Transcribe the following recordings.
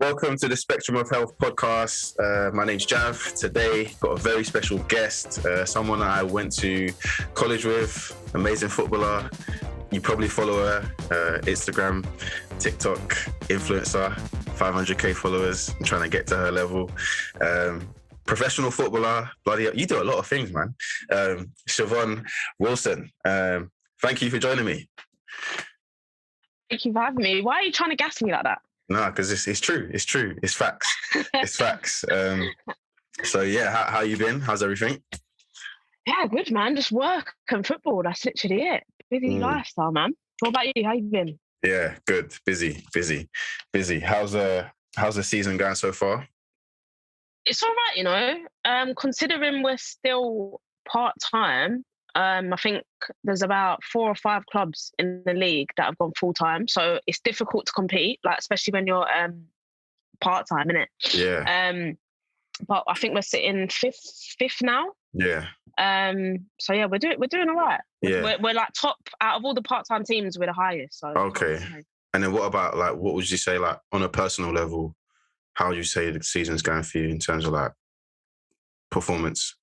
Welcome to the Spectrum of Health podcast. My name's Jav. Today, got a very special guest, someone I went to college with, amazing footballer. You probably follow her, Instagram, TikTok, influencer, 500k followers. I'm trying to get to her level. Professional footballer, you do a lot of things, man. Siobhan Wilson, thank you for joining me. Thank you for having me. Why are you trying to gas me like that? No, because it's true. It's true. It's facts. It's facts. So yeah, how you been? How's everything? Yeah, good, man. Just work and football. That's literally it. Busy lifestyle, man. What about you? How you been? Yeah, good. Busy. How's the season going so far? It's all right, considering we're still part-time, I think there's about 4 or 5 clubs in the league that have gone full-time. So it's difficult to compete, like especially when you're part-time, innit? Yeah. But I think we're sitting fifth now. Yeah. So yeah, we're doing all right. Yeah. We're like top out of all the part-time teams. We're the highest. So okay. And then what about what would you say on a personal level? How would you say the season's going for you in terms of performance?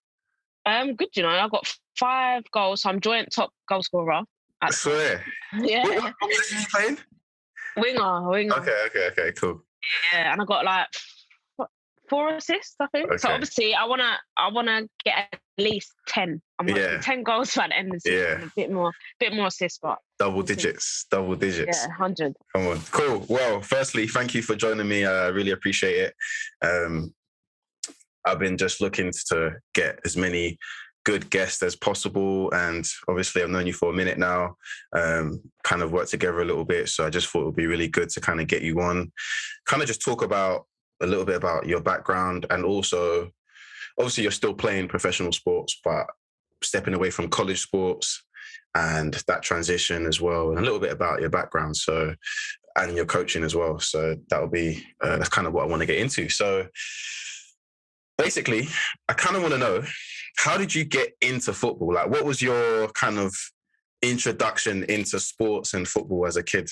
Good. I got 5 goals. So I'm joint top goal scorer. I swear. Yeah. What position are you playing? Winger. Okay, cool. Yeah, and I got 4 assists, I think. Okay. So obviously, I wanna get at least 10. I'm wanting 10 goals by the end of the season. Yeah. A bit more assists, but double digits. Yeah, 100. Come on, cool. Well, firstly, thank you for joining me. I really appreciate it. I've been just looking to get as many good guests as possible, and obviously I've known you for a minute now. Kind of worked together a little bit, so I just thought it would be really good to kind of get you on, kind of just talk about a little bit about your background, and also obviously you're still playing professional sports, but stepping away from college sports and that transition as well, and a little bit about your background, so, and your coaching as well. So that'll be that's kind of what I want to get into. So basically, I kind of want to know, how did you get into football? What was your kind of introduction into sports and football as a kid?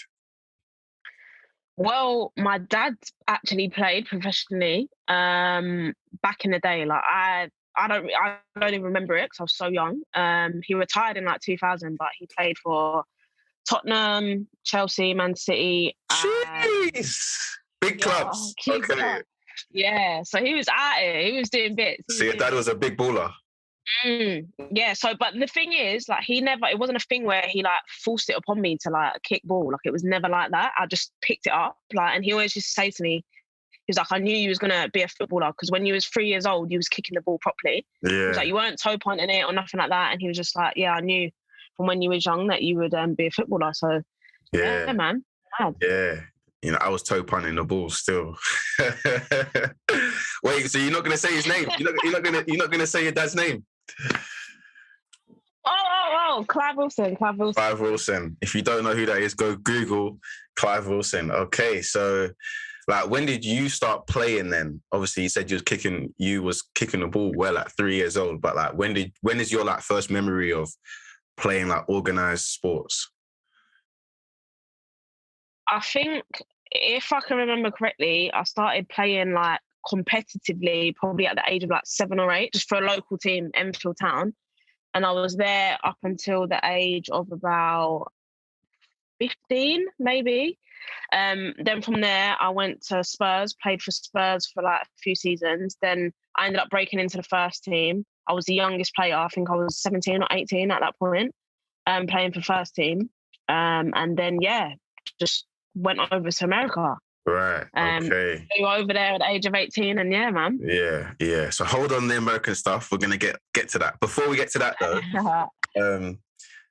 Well, my dad actually played professionally back in the day. I don't even remember it because I was so young. He retired in 2000, but he played for Tottenham, Chelsea, Man City. Jeez, big clubs. Okay. Yeah, so he was at it. He was doing bits. So your dad was a big baller. Yeah. So, but the thing is, it wasn't a thing where he forced it upon me to kick ball. It was never like that. I just picked it up. And he always used to say to me, he was like, I knew you was gonna be a footballer because when you was 3 years old, you was kicking the ball properly. Yeah. He was like, you weren't toe pointing it or nothing like that. And he was just like, yeah, I knew from when you was young that you would be a footballer. So yeah man. Mad. Yeah. I was toe punting the ball still. Wait, so you're not gonna say his name? You're not gonna say your dad's name? Oh, Clive Wilson. Clive Wilson. If you don't know who that is, go Google Clive Wilson. Okay, so when did you start playing then? Obviously, you said you was kicking the ball well at 3 years old, but when is your first memory of playing organized sports? I think if I can remember correctly, I started playing competitively probably at the age of 7 or 8, just for a local team, Enfield Town. And I was there up until the age of about 15, maybe. Then from there, I went to Spurs, played for Spurs for a few seasons. Then I ended up breaking into the first team. I was the youngest player. I think I was 17 or 18 at that point, playing for first team. And then, just went over to America. Right. Okay. You were over there at the age of 18, and yeah, man. Yeah. So hold on the American stuff. We're gonna get to that. Before we get to that though,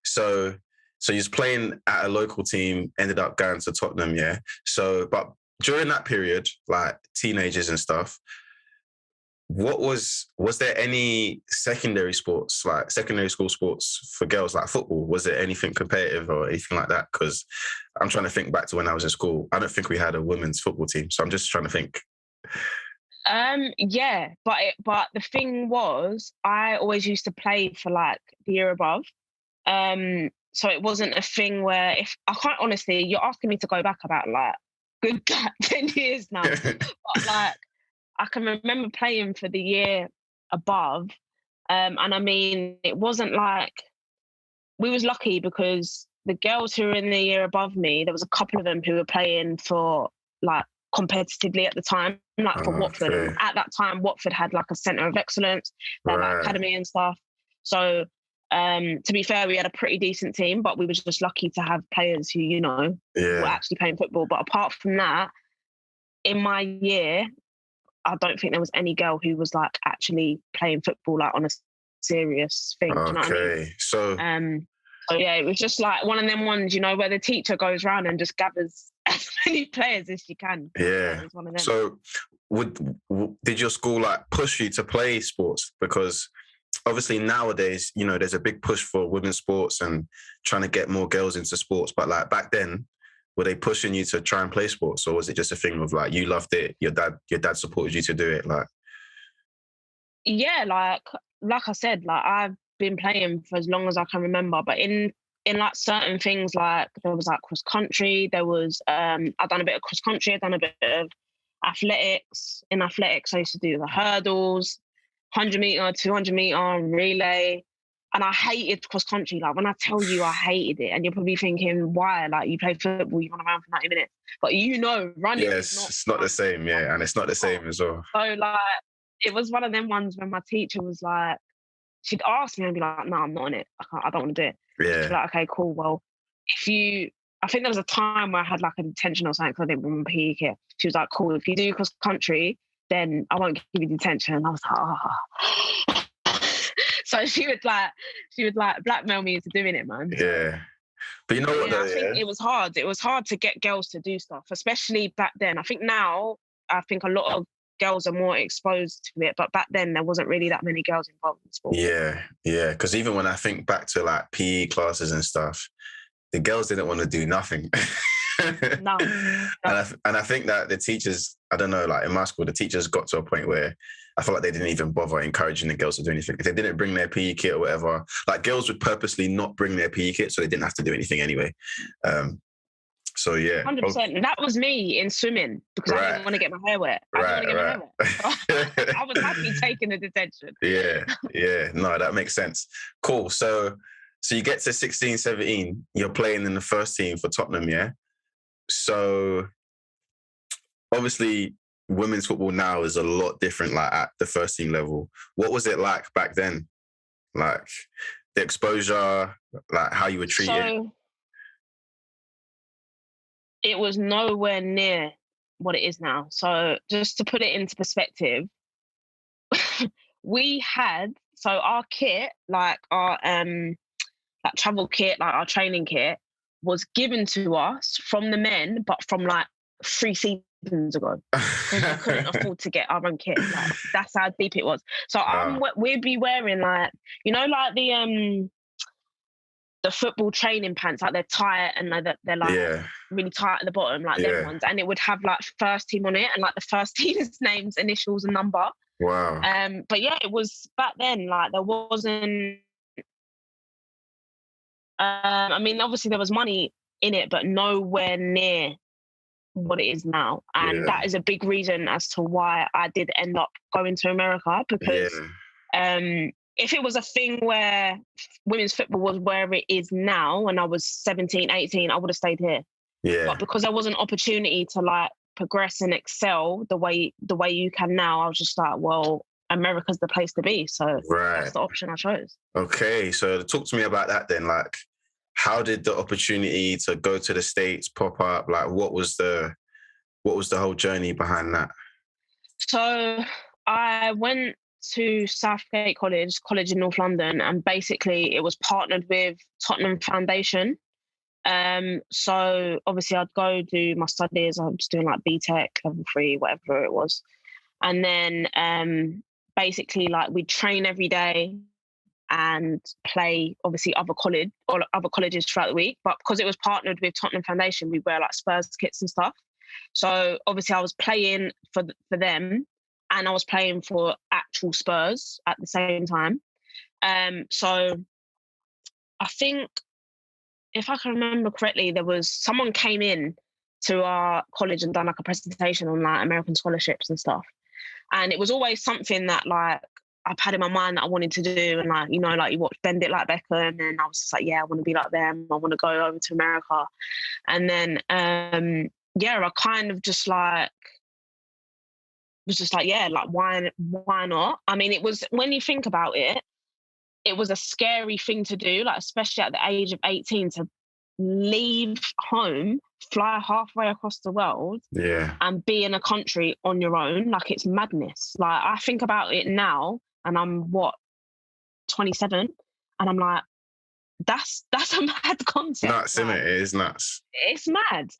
so you're just playing at a local team, ended up going to Tottenham, yeah. So, but during that period, teenagers and stuff, was there any secondary sports, secondary school sports for girls, football? Was there anything competitive or anything like that? Because I'm trying to think back to when I was in school. I don't think we had a women's football team, so I'm just trying to think. Yeah, but the thing was, I always used to play for the year above. So it wasn't a thing where, if I can't, honestly, you're asking me to go back about good 10 years now. But like, I can remember playing for the year above. And I mean, it wasn't like, we was lucky because the girls who were in the year above me, there was a couple of them who were playing for like competitively at the time, like for Watford. And at that time, Watford had like a centre of excellence, they had like academy and stuff. So to be fair, we had a pretty decent team, but we were just lucky to have players who, you know, were actually playing football. But apart from that, in my year, I don't think there was any girl who was like actually playing football like on a serious thing. Do you know what I mean? So yeah, it was just like one of them ones, you know, where the teacher goes around and just gathers as many players as she can. Yeah. It was one of them. So did your school like push you to play sports? Because obviously nowadays, you know, there's a big push for women's sports and trying to get more girls into sports. But like back then, were they pushing you to try and play sports, or was it just a thing of like you loved it, your dad supported you to do it? Like, yeah, like I said, like I've been playing for as long as I can remember. But in like certain things, like there was like cross country, there was I've done a bit of cross country, I've done a bit of athletics. In athletics, I used to do the hurdles, 100 meter, 200 meter, relay. And I hated cross country. Like when I tell you I hated it, and you're probably thinking, why? Like you play football, you run around for 90 minutes. But you know, running is not... it's not the same, yeah. And it's not the same as well. So like, it was one of them ones when my teacher was like, she'd ask me and be like, no, I'm not on it. I don't want to do it. Yeah. She'd be like, okay, cool. Well, I think there was a time where I had like a detention or something because I didn't remember PE kit. She was like, cool, if you do cross country, then I won't give you detention. And I was like, oh. So she would like blackmail me into doing it, man. Yeah. But you know what? I think it was hard. It was hard to get girls to do stuff, especially back then. I think now, I think a lot of girls are more exposed to it, but back then there wasn't really that many girls involved in sport. Yeah. Because even when I think back to like PE classes and stuff, the girls didn't want to do nothing. No. And I think that the teachers, I don't know, like in my school, the teachers got to a point where I felt like they didn't even bother encouraging the girls to do anything. If they didn't bring their PE kit or whatever, like girls would purposely not bring their PE kit so they didn't have to do anything anyway. So yeah. 100%. That was me in swimming because I didn't want to get my hair wet. I was happy taking the detention. Yeah. No, that makes sense. Cool. So you get to 16, 17, you're playing in the first team for Tottenham, yeah? So obviously women's football now is a lot different, like at the first team level. What was it like back then? Like the exposure, like how you were treated? It was nowhere near what it is now. So just to put it into perspective, we had, so our kit, like our like travel kit, like our training kit, was given to us from the men, but from like 3 seasons ago. We couldn't afford to get our own kit. Like, that's how deep it was. So we'd be wearing like, you know, like the football training pants, like they're tight and they're like really tight at the bottom, like them ones. And it would have like first team on it and like the first team's names, initials and number. Wow. But yeah, it was back then, like there wasn't, I mean, obviously there was money in it, but nowhere near what it is now. And that is a big reason as to why I did end up going to America, because if it was a thing where women's football was where it is now and I was 17, 18, I would have stayed here. Yeah. But because there was an opportunity to like progress and excel the way you can now, I was just like, well, America's the place to be. So that's the option I chose. Okay. So talk to me about that then. Like, how did the opportunity to go to the States pop up? Like, what was the whole journey behind that? So I went to Southgate College in North London, and basically it was partnered with Tottenham Foundation. So obviously I'd go do my studies. I was doing like BTEC, level 3, whatever it was. And then basically like we'd train every day and play obviously other colleges throughout the week. But because it was partnered with Tottenham Foundation, we wear like Spurs kits and stuff. So obviously I was playing for them and I was playing for actual Spurs at the same time. So I think, if I can remember correctly, there was someone came in to our college and done like a presentation on like American scholarships and stuff. And it was always something that like I've had in my mind that I wanted to do. And like, you know, like you watch Bend It Like Beckham, and I was just like, yeah, I want to be like them. I want to go over to America. And then, I kind of just like, was just like, yeah, like why not? I mean, it was, when you think about it, it was a scary thing to do, like especially at the age of 18, to leave home, fly halfway across the world, and be in a country on your own. Like, it's madness. Like, I think about it now, and I'm 27, and I'm like, that's a mad concept. Nuts, isn't it? It is nuts. It's mad.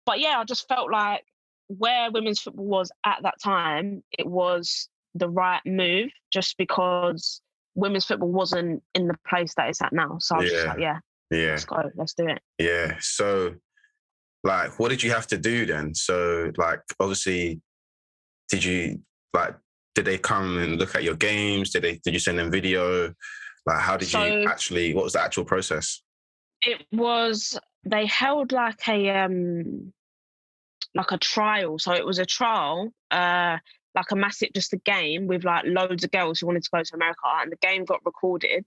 But yeah, I just felt like where women's football was at that time, it was the right move, just because women's football wasn't in the place that it's at now. So I was just like, yeah, let's go, let's do it. Yeah. So, like, what did you have to do then? So, like, obviously, did they come and look at your games? Did you send them video? Like, how did you actually, what was the actual process? It was, they held like a trial. So it was a trial, like a massive, just a game with like loads of girls who wanted to go to America, and the game got recorded,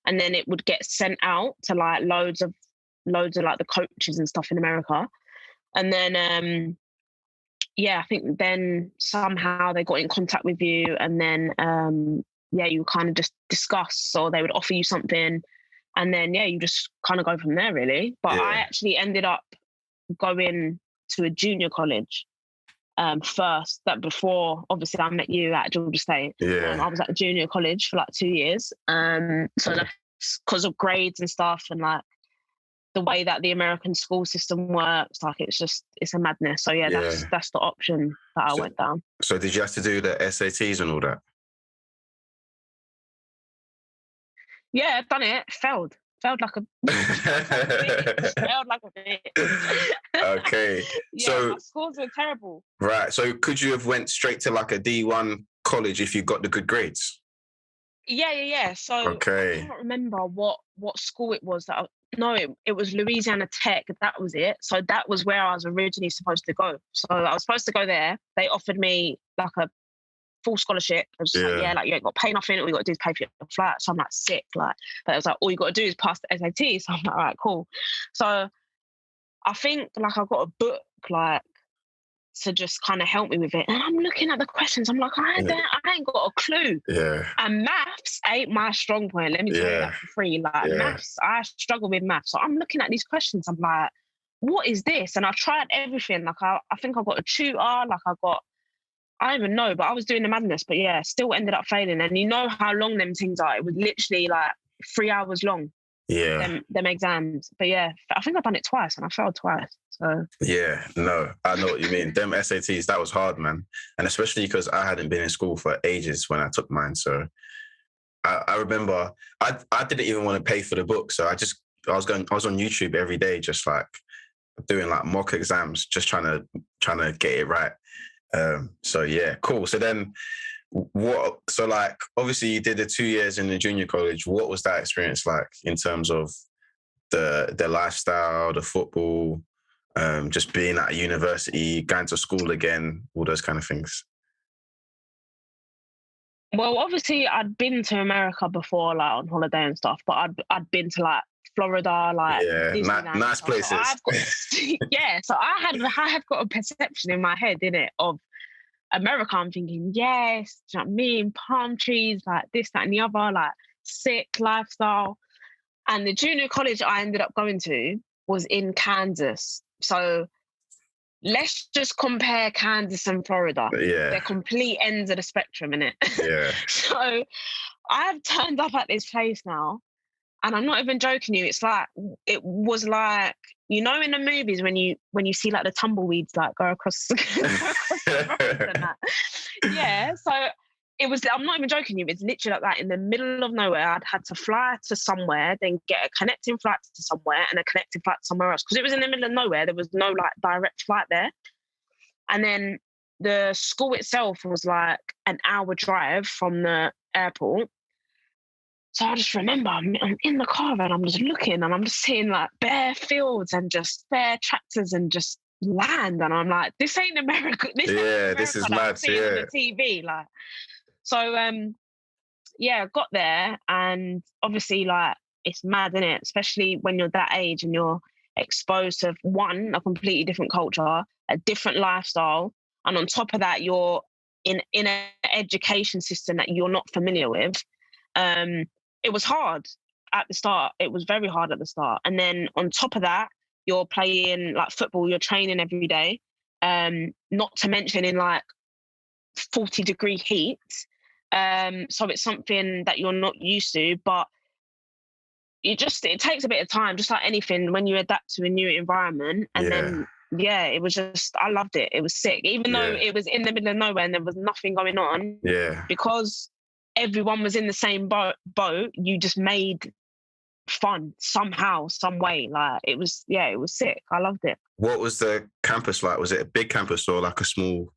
and then it would get sent out to like loads of like the coaches and stuff in America. And then, I think then somehow they got in contact with you, and then, you kind of just discuss, or they would offer you something, and then, you just kind of go from there, really. But I actually ended up going to a junior college first, that before, obviously, I met you at Georgia State. I was at a junior college for like 2 years. So that's because of grades and stuff, and like the way that the American school system works, like it's a madness. So that's the option that I went down. So did you have to do the SATs and all that? Yeah, I've done it. Failed like a failed like a bitch. Okay. So my scores were terrible. Right. So could you have went straight to like a D1 college if you got the good grades? Yeah. So I can't remember what school it was that it was Louisiana Tech. That was it. So that was where I was originally supposed to go. So I was supposed to go there. They offered me like a full scholarship. I was just like, you ain't got to pay nothing. All you got to do is pay for your flight. So I'm like, sick. Like, but it was like, all you got to do is pass the SAT. So I'm like, all right, cool. So I think like I got a book like to just kind of help me with it. And I'm looking at the questions. I'm like, I ain't got a clue. Yeah. And maths ain't my strong point. Let me tell you that for free. Like maths, I struggle with maths. So I'm looking at these questions. I'm like, what is this? And I tried everything. Like I think I got a tutor. Like I don't even know, but I was doing the madness. But still ended up failing. And you know how long them things are. It was literally like 3 hours long. Yeah. Them exams. But I think I've done it twice and I failed twice. So yeah, no, I know what you mean. Them SATs, that was hard, man. And especially because I hadn't been in school for ages when I took mine. So I remember I didn't even want to pay for the book. So I was on YouTube every day, just like doing like mock exams, just trying to get it right. So yeah, cool. So then like obviously you did the 2 years in the junior college. What was that experience like in terms of the lifestyle, the football, just being at a university, going to school again, all those kind of things? Well, obviously I'd been to America before, like on holiday and stuff, but I'd been to like Florida, like nice places. So I had got a perception in my head, innit, of America. I'm thinking, yes, do you know what I mean? Palm trees, like this, that, and the other, like sick lifestyle. And the junior college I ended up going to was in Kansas. So let's just compare Kansas and Florida. Yeah. They're complete ends of the spectrum, innit? Yeah. So I've turned up at this place now, and I'm not even joking you. It was like, you know, in the movies when you see like the tumbleweeds like go across the road and that. Yeah. So it was, I'm not even joking you, it's literally like that in the middle of nowhere. I'd had to fly to somewhere, then get a connecting flight to somewhere and a connecting flight to somewhere else. Because it was in the middle of nowhere. There was no like direct flight there. And then the school itself was like an hour drive from the airport. So I just remember I'm in the car and I'm just looking and I'm just seeing like bare fields and just bare tractors and just land. And I'm like, this ain't America. This ain't Yeah, this America is that I'm mad. seeing on Yeah. the TV. Like, so yeah, got there and obviously like it's mad, isn't it? Especially when you're that age and you're exposed to one, a completely different culture, a different lifestyle, and on top of that, you're in an education system that you're not familiar with. It was hard at the start. It was very hard at the start. And then on top of that, you're playing like football, you're training every day. Not to mention in like 40-degree heat. So it's something that you're not used to, but it takes a bit of time, just like anything when you adapt to a new environment. And then yeah, it was just, I loved it. It was sick. Even though it was in the middle of nowhere and there was nothing going on, because everyone was in the same boat, you just made fun somehow, some way. Like it was sick. I loved it. What was the campus like? Was it a big campus or like a small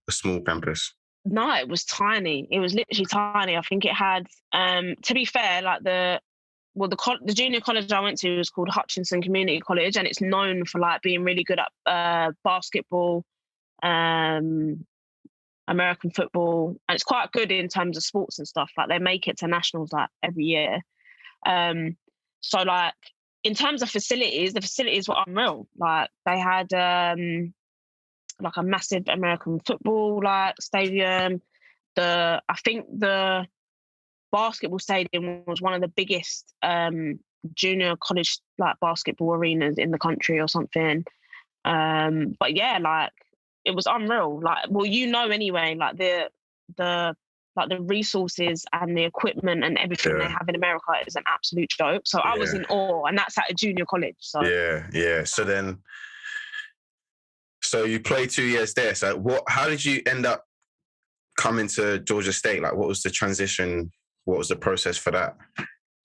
campus? No, it was tiny. It was literally tiny. I think it had, to be fair, like the junior college I went to was called Hutchinson Community College, and it's known for like being really good at basketball, American football, and it's quite good in terms of sports and stuff. Like they make it to nationals like every year. So like in terms of facilities, the facilities were unreal. Like they had like a massive American football like stadium. I think the basketball stadium was one of the biggest junior college like basketball arenas in the country or something. But yeah, like it was unreal. Like, well, anyway, like the resources and the equipment and everything they have in America is an absolute joke. So I was in awe, and that's at a junior college. So yeah. So you played 2 years there. So how did you end up coming to Georgia State? Like, what was the transition? What was the process for that?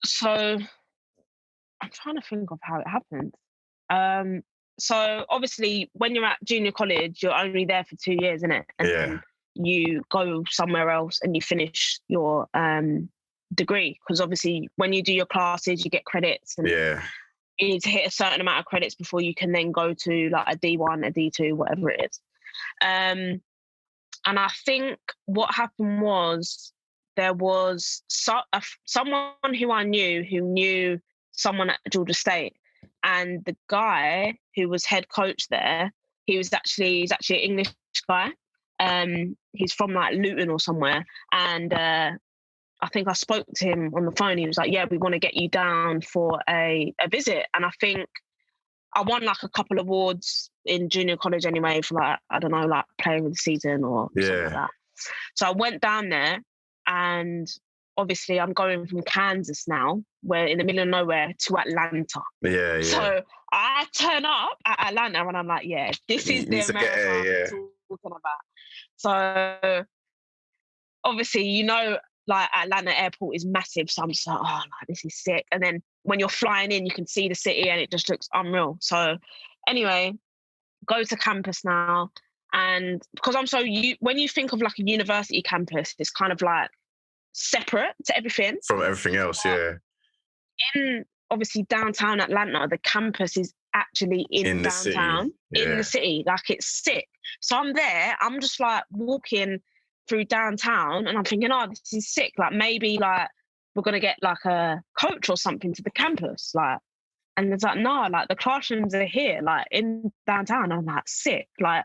So I'm trying to think of how it happened. So obviously when you're at junior college, you're only there for 2 years, innit? And then you go somewhere else and you finish your degree. Because obviously when you do your classes, you get credits and you need to hit a certain amount of credits before you can then go to like a D1, a D2, whatever it is. And I think what happened was there was someone who I knew who knew someone at Georgia State, and the guy who was head coach there, he's actually an English guy. He's from like Luton or somewhere, and I think I spoke to him on the phone. He was like, "Yeah, we want to get you down for a visit," and I think I won like a couple of awards in junior college anyway for like, I don't know, like player of the season or something like that. So I went down there, and obviously I'm going from Kansas now, where in the middle of nowhere, to Atlanta. Yeah. So I turn up at Atlanta and I'm like, yeah, this is the America I'm talking about. So obviously, like Atlanta airport is massive. So I'm just like, oh, like, this is sick. And then when you're flying in, you can see the city and it just looks unreal. So anyway, go to campus now. And because when you think of like a university campus, it's kind of like separate to everything. From everything else, In obviously downtown Atlanta, the campus is actually in downtown, in the city. Like it's sick. So I'm there, I'm just like walking through downtown and I'm thinking, oh, this is sick. Like maybe like we're going to get like a coach or something to the campus. Like, and it's like, no, like the classrooms are here, like in downtown. I'm like, sick. Like,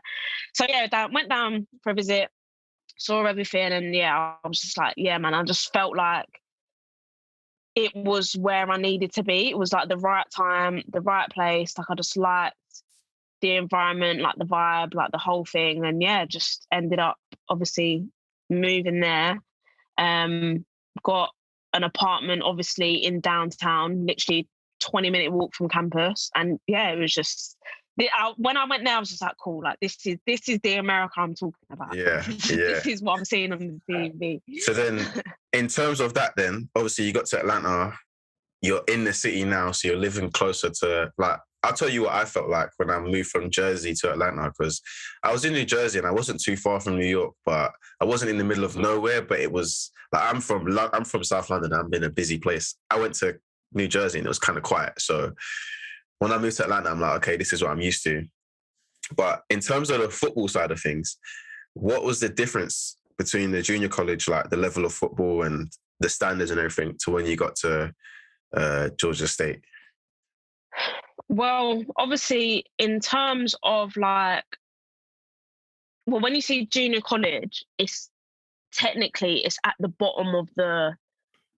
so yeah, went down for a visit, saw everything. And yeah, I was just like, yeah, man, I just felt like it was where I needed to be. It was like the right time, the right place. Like I just liked the environment, like the vibe, like the whole thing. And yeah, just ended up obviously moving there. Got an apartment obviously in downtown, literally 20-minute walk from campus. And yeah, it was just, when I went there, I was just like, cool, like this is the America I'm talking about. This is what I'm seeing on the TV. So then in terms of that then, obviously you got to Atlanta, you're in the city now, so you're living closer to, like, I'll tell you what I felt like when I moved from Jersey to Atlanta, because I was in New Jersey and I wasn't too far from New York, but I wasn't in the middle of nowhere. But it was like I'm from South London. I'm in a busy place. I went to New Jersey and it was kind of quiet. So when I moved to Atlanta, I'm like, okay, this is what I'm used to. But in terms of the football side of things, what was the difference between the junior college, like the level of football and the standards and everything, to when you got to Georgia State? Well, obviously, in terms of like, well, when you see junior college, it's technically it's at the bottom of the,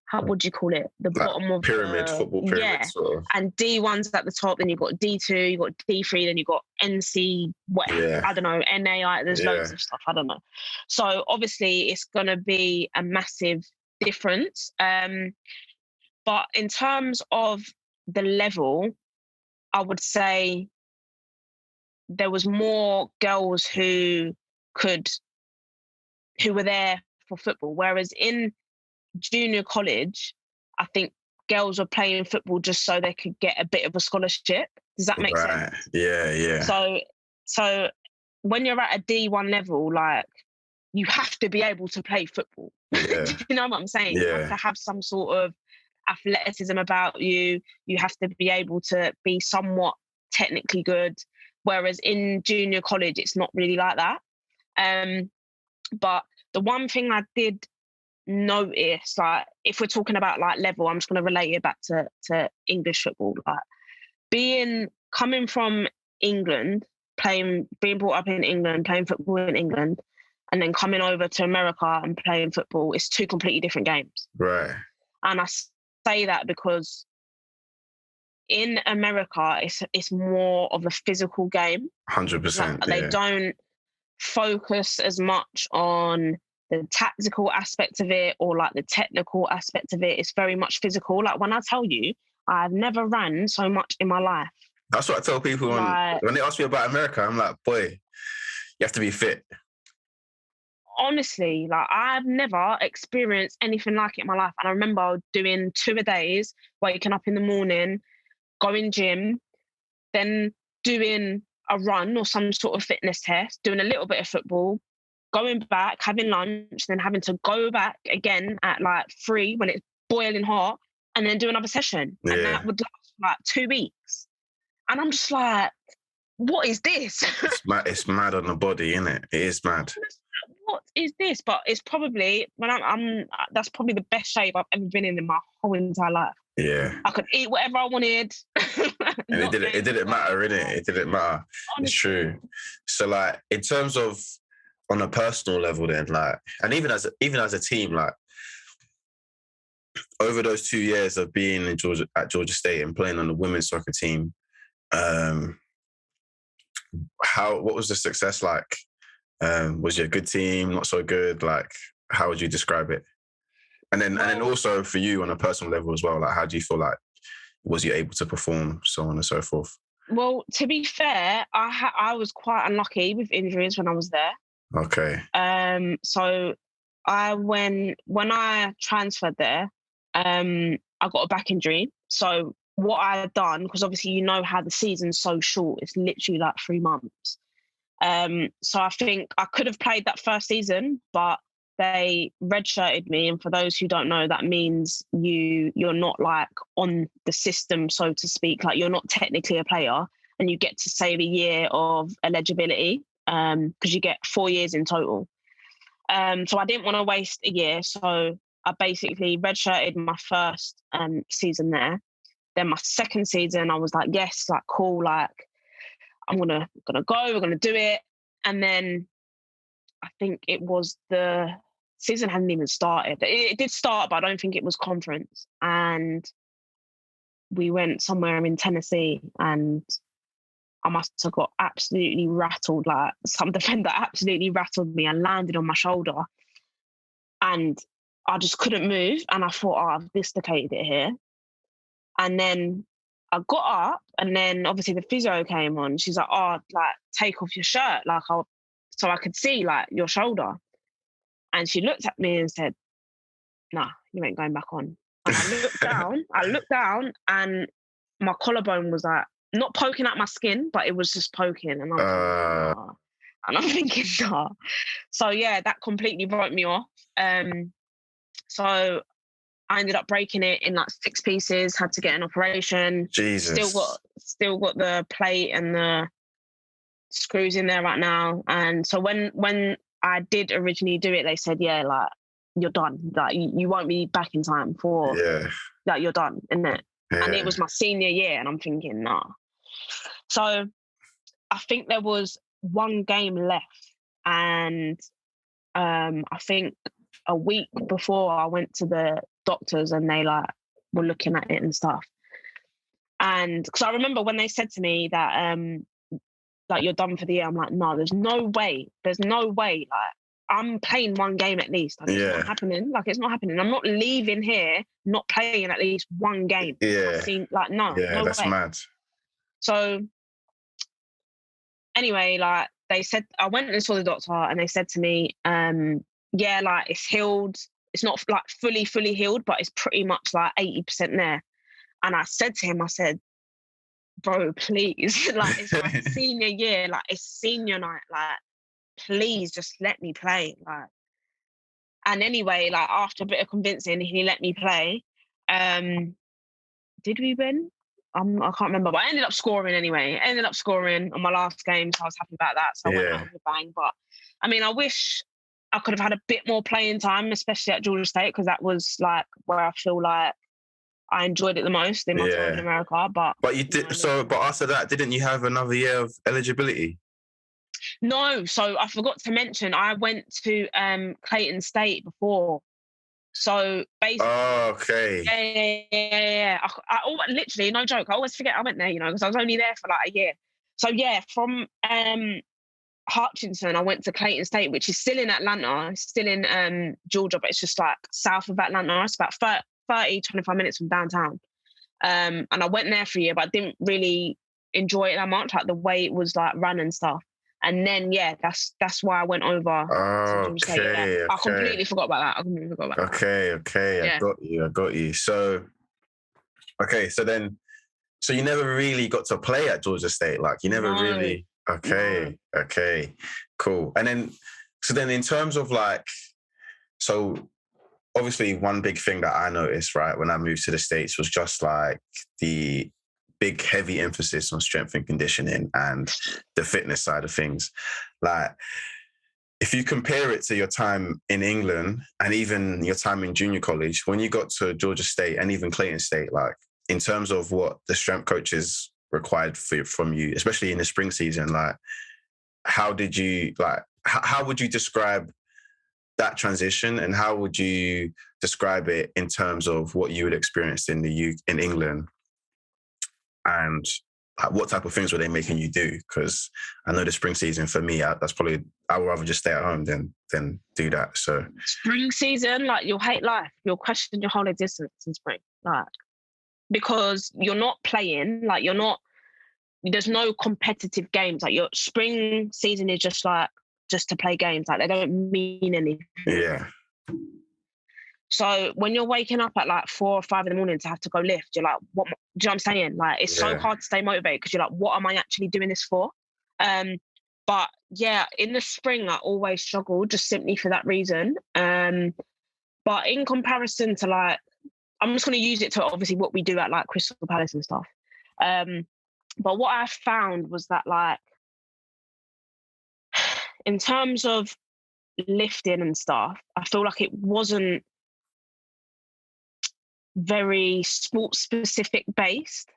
how would you call it? The Like bottom of pyramid, football pyramid, yeah. sort of. And D1's at the top, then you've got D2, you've got D3, then you've got NC, what, Yeah. I don't know, NAI, there's loads of stuff, I don't know. So obviously it's going to be a massive difference. But in terms of the level, I would say there was more girls who were there for football, whereas in junior college, I think girls were playing football just so they could get a bit of a scholarship. Does that make sense? Yeah. So when you're at a D1 level, like, you have to be able to play football. Yeah. Do you know what I'm saying? Yeah. You have to have some sort of athleticism about you. You have to be able to be somewhat technically good. Whereas in junior college, it's not really like that. But the one thing I did notice, like, if we're talking about like level, I'm just going to relate it back to English football. Like, coming from England, being brought up in England, playing football in England, and then coming over to America and playing football, it's two completely different games. Right. And I say that because in America, it's more of a physical game. 100%. Like, they don't focus as much on the tactical aspect of it or like the technical aspect of it. It's very much physical. Like, when I tell you, I've never ran so much in my life. That's what I tell people when they ask me about America. I'm like, boy, you have to be fit. Honestly, like, I've never experienced anything like it in my life. And I remember doing 2 a days, waking up in the morning, going gym, then doing a run or some sort of fitness test, doing a little bit of football, going back, having lunch, then having to go back again at like 3 when it's boiling hot, and then do another session. Yeah. And that would last like 2 weeks. And I'm just like, what is this? It's mad on the body, isn't it? It is mad. What is this? But it's probably, when that's probably the best shape I've ever been in my whole entire life. Yeah. I could eat whatever I wanted. And it didn't matter, innit? It didn't matter. Honestly. It's true. So, like, in terms of on a personal level then, like, and even as a team, like, over those 2 years of being at Georgia State and playing on the women's soccer team, what was the success like? Was it a good team, not so good? Like, how would you describe it? And then also for you on a personal level as well, like, how do you feel like, was you able to perform, so on and so forth? Well, to be fair, I was quite unlucky with injuries when I was there. Okay. So when I transferred there, I got a back injury. So what I had done, because obviously you know how the season's so short, it's literally like 3 months. So I think I could have played that first season, but they redshirted me. And for those who don't know, that means you're not like on the system, so to speak. Like, you're not technically a player, and you get to save a year of eligibility, because you get 4 years in total. So I didn't want to waste a year. So I basically redshirted my first season there. Then my second season, I was like, yes, like, cool, like, I'm gonna go, we're gonna do it. And then I think it was the season hadn't even started. It did start, but I don't think it was conference. And we went somewhere in Tennessee, and I must have got absolutely rattled. Like, some defender absolutely rattled me and landed on my shoulder. And I just couldn't move. And I thought, oh, I've dislocated it here. And then I got up, and then obviously the physio came on. She's like, oh, like, take off your shirt, like, so I could see like your shoulder. And she looked at me and said, nah, you ain't going back on. And I looked down, and my collarbone was like not poking at my skin, but it was just poking. And I'm thinking, nah. And I'm thinking, nah. So yeah, that completely wrote me off. So I ended up breaking it in like 6 pieces, had to get an operation. Jesus. Still got the plate and the screws in there right now. And so when I did originally do it, they said, yeah, like, you're done. Like, you won't be back in time for, like, you're done, innit? Yeah. And it was my senior year, and I'm thinking, nah. So I think there was 1 game left, and I think a week before I went to the doctors, and they like were looking at it and stuff. And because I remember when they said to me that like, you're done for the year, I'm like, no, there's no way. Like, I'm playing 1 game at least. Like, it's not happening. Like, it's not happening. I'm not leaving here not playing at least 1 game. Yeah. Like, no. Yeah, no that's way. mad. So anyway, like, they said, I went and saw the doctor, and they said to me, yeah, like, it's healed. It's not like fully healed, but it's pretty much like 80% there. And I said to him, I said, bro, please, like, it's my senior year, like, it's senior night, like, please just let me play. Like, and anyway, like, after a bit of convincing, he let me play. Did we win? I can't remember, but I ended up scoring anyway. I ended up scoring on my last game, so I was happy about that. So I went out with a bang. But I mean, I wish I could have had a bit more playing time, especially at Georgia State, because that was like where I feel like I enjoyed it the most in my time in America. But you did but after that, didn't you have another year of eligibility? No, so I forgot to mention I went to Clayton State before. So basically, yeah. I literally, no joke, I always forget I went there, you know, because I was only there for like a year. So yeah, from Hutchinson, I went to Clayton State, which is still in Atlanta, it's still in Georgia, but it's just like south of Atlanta. It's about 25 minutes from downtown. And I went there for a year, but I didn't really enjoy it that much, like the way it was like run and stuff. And then, yeah, that's why I went over to Georgia State. Yeah. I completely forgot about that. Okay. Yeah. I got you. So you never really got to play at Georgia State? Like, you never really... Okay, cool. And then in terms of like... So obviously one big thing that I noticed, right, when I moved to the States was just like the big heavy emphasis on strength and conditioning and the fitness side of things. Like, if you compare it to your time in England and even your time in junior college, when you got to Georgia State and even Clayton State, like, in terms of what the strength coaches required from you, especially in the spring season, like, how would you describe that transition, and how would you describe it in terms of what you had experienced in England, and what type of things were they making you do? Because I know the spring season for me, I would rather just stay at home than do that. So spring season, like, you'll hate life. You'll question your whole existence in spring, like, because you're not playing, like, there's no competitive games. Like, your spring season is just to play games. Like, they don't mean anything. Yeah. So when you're waking up at like 4 or 5 in the morning to have to go lift, you're like, what? Do you know what I'm saying? Like, it's so hard to stay motivated because you're like, what am I actually doing this for? But yeah, in the spring, I always struggled just simply for that reason. But in comparison to, like, I'm just going to use it to obviously what we do at like Crystal Palace and stuff. But what I found was that, like, in terms of lifting and stuff, I feel like it wasn't very sports specific based.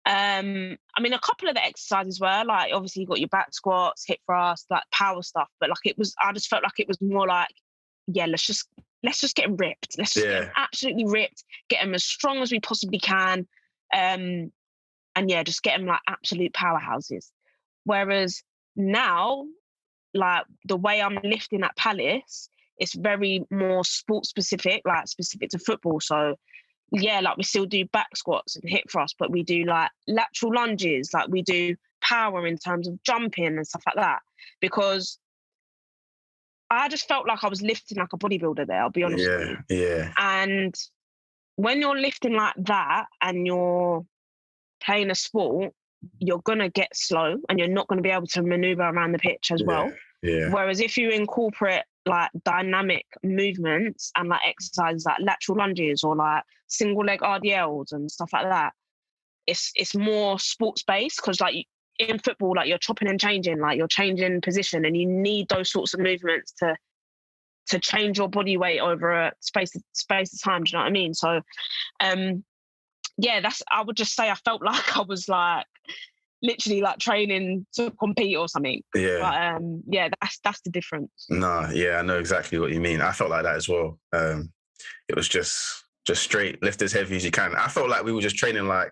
I mean, a couple of the exercises were like, obviously you got your back squats, hip thrusts, like power stuff, but like, I just felt like it was more like, yeah, let's just get them ripped. Let's just get them absolutely ripped, get them as strong as we possibly can. And yeah, just get them like absolute powerhouses. Whereas now, like, the way I'm lifting at Palace, it's very more sports specific, like specific to football. So yeah, like, we still do back squats and hip thrusts, but we do like lateral lunges, like we do power in terms of jumping and stuff like that. Because I just felt like I was lifting like a bodybuilder there, I'll be honest with you. Yeah. And when you're lifting like that and you're playing a sport, you're going to get slow and you're not going to be able to maneuver around the pitch as well. Yeah. Whereas if you incorporate like dynamic movements and like exercises like lateral lunges or like single leg RDLs and stuff like that, it's more sports based, because like in football, like you're chopping and changing, like you're changing position, and you need those sorts of movements to change your body weight over a space of time. Do you know what I mean? So, I would just say I felt like I was like literally like training to compete or something. Yeah. But that's the difference. No, yeah, I know exactly what you mean. I felt like that as well. It was just straight, lift as heavy as you can. I felt like we were just training like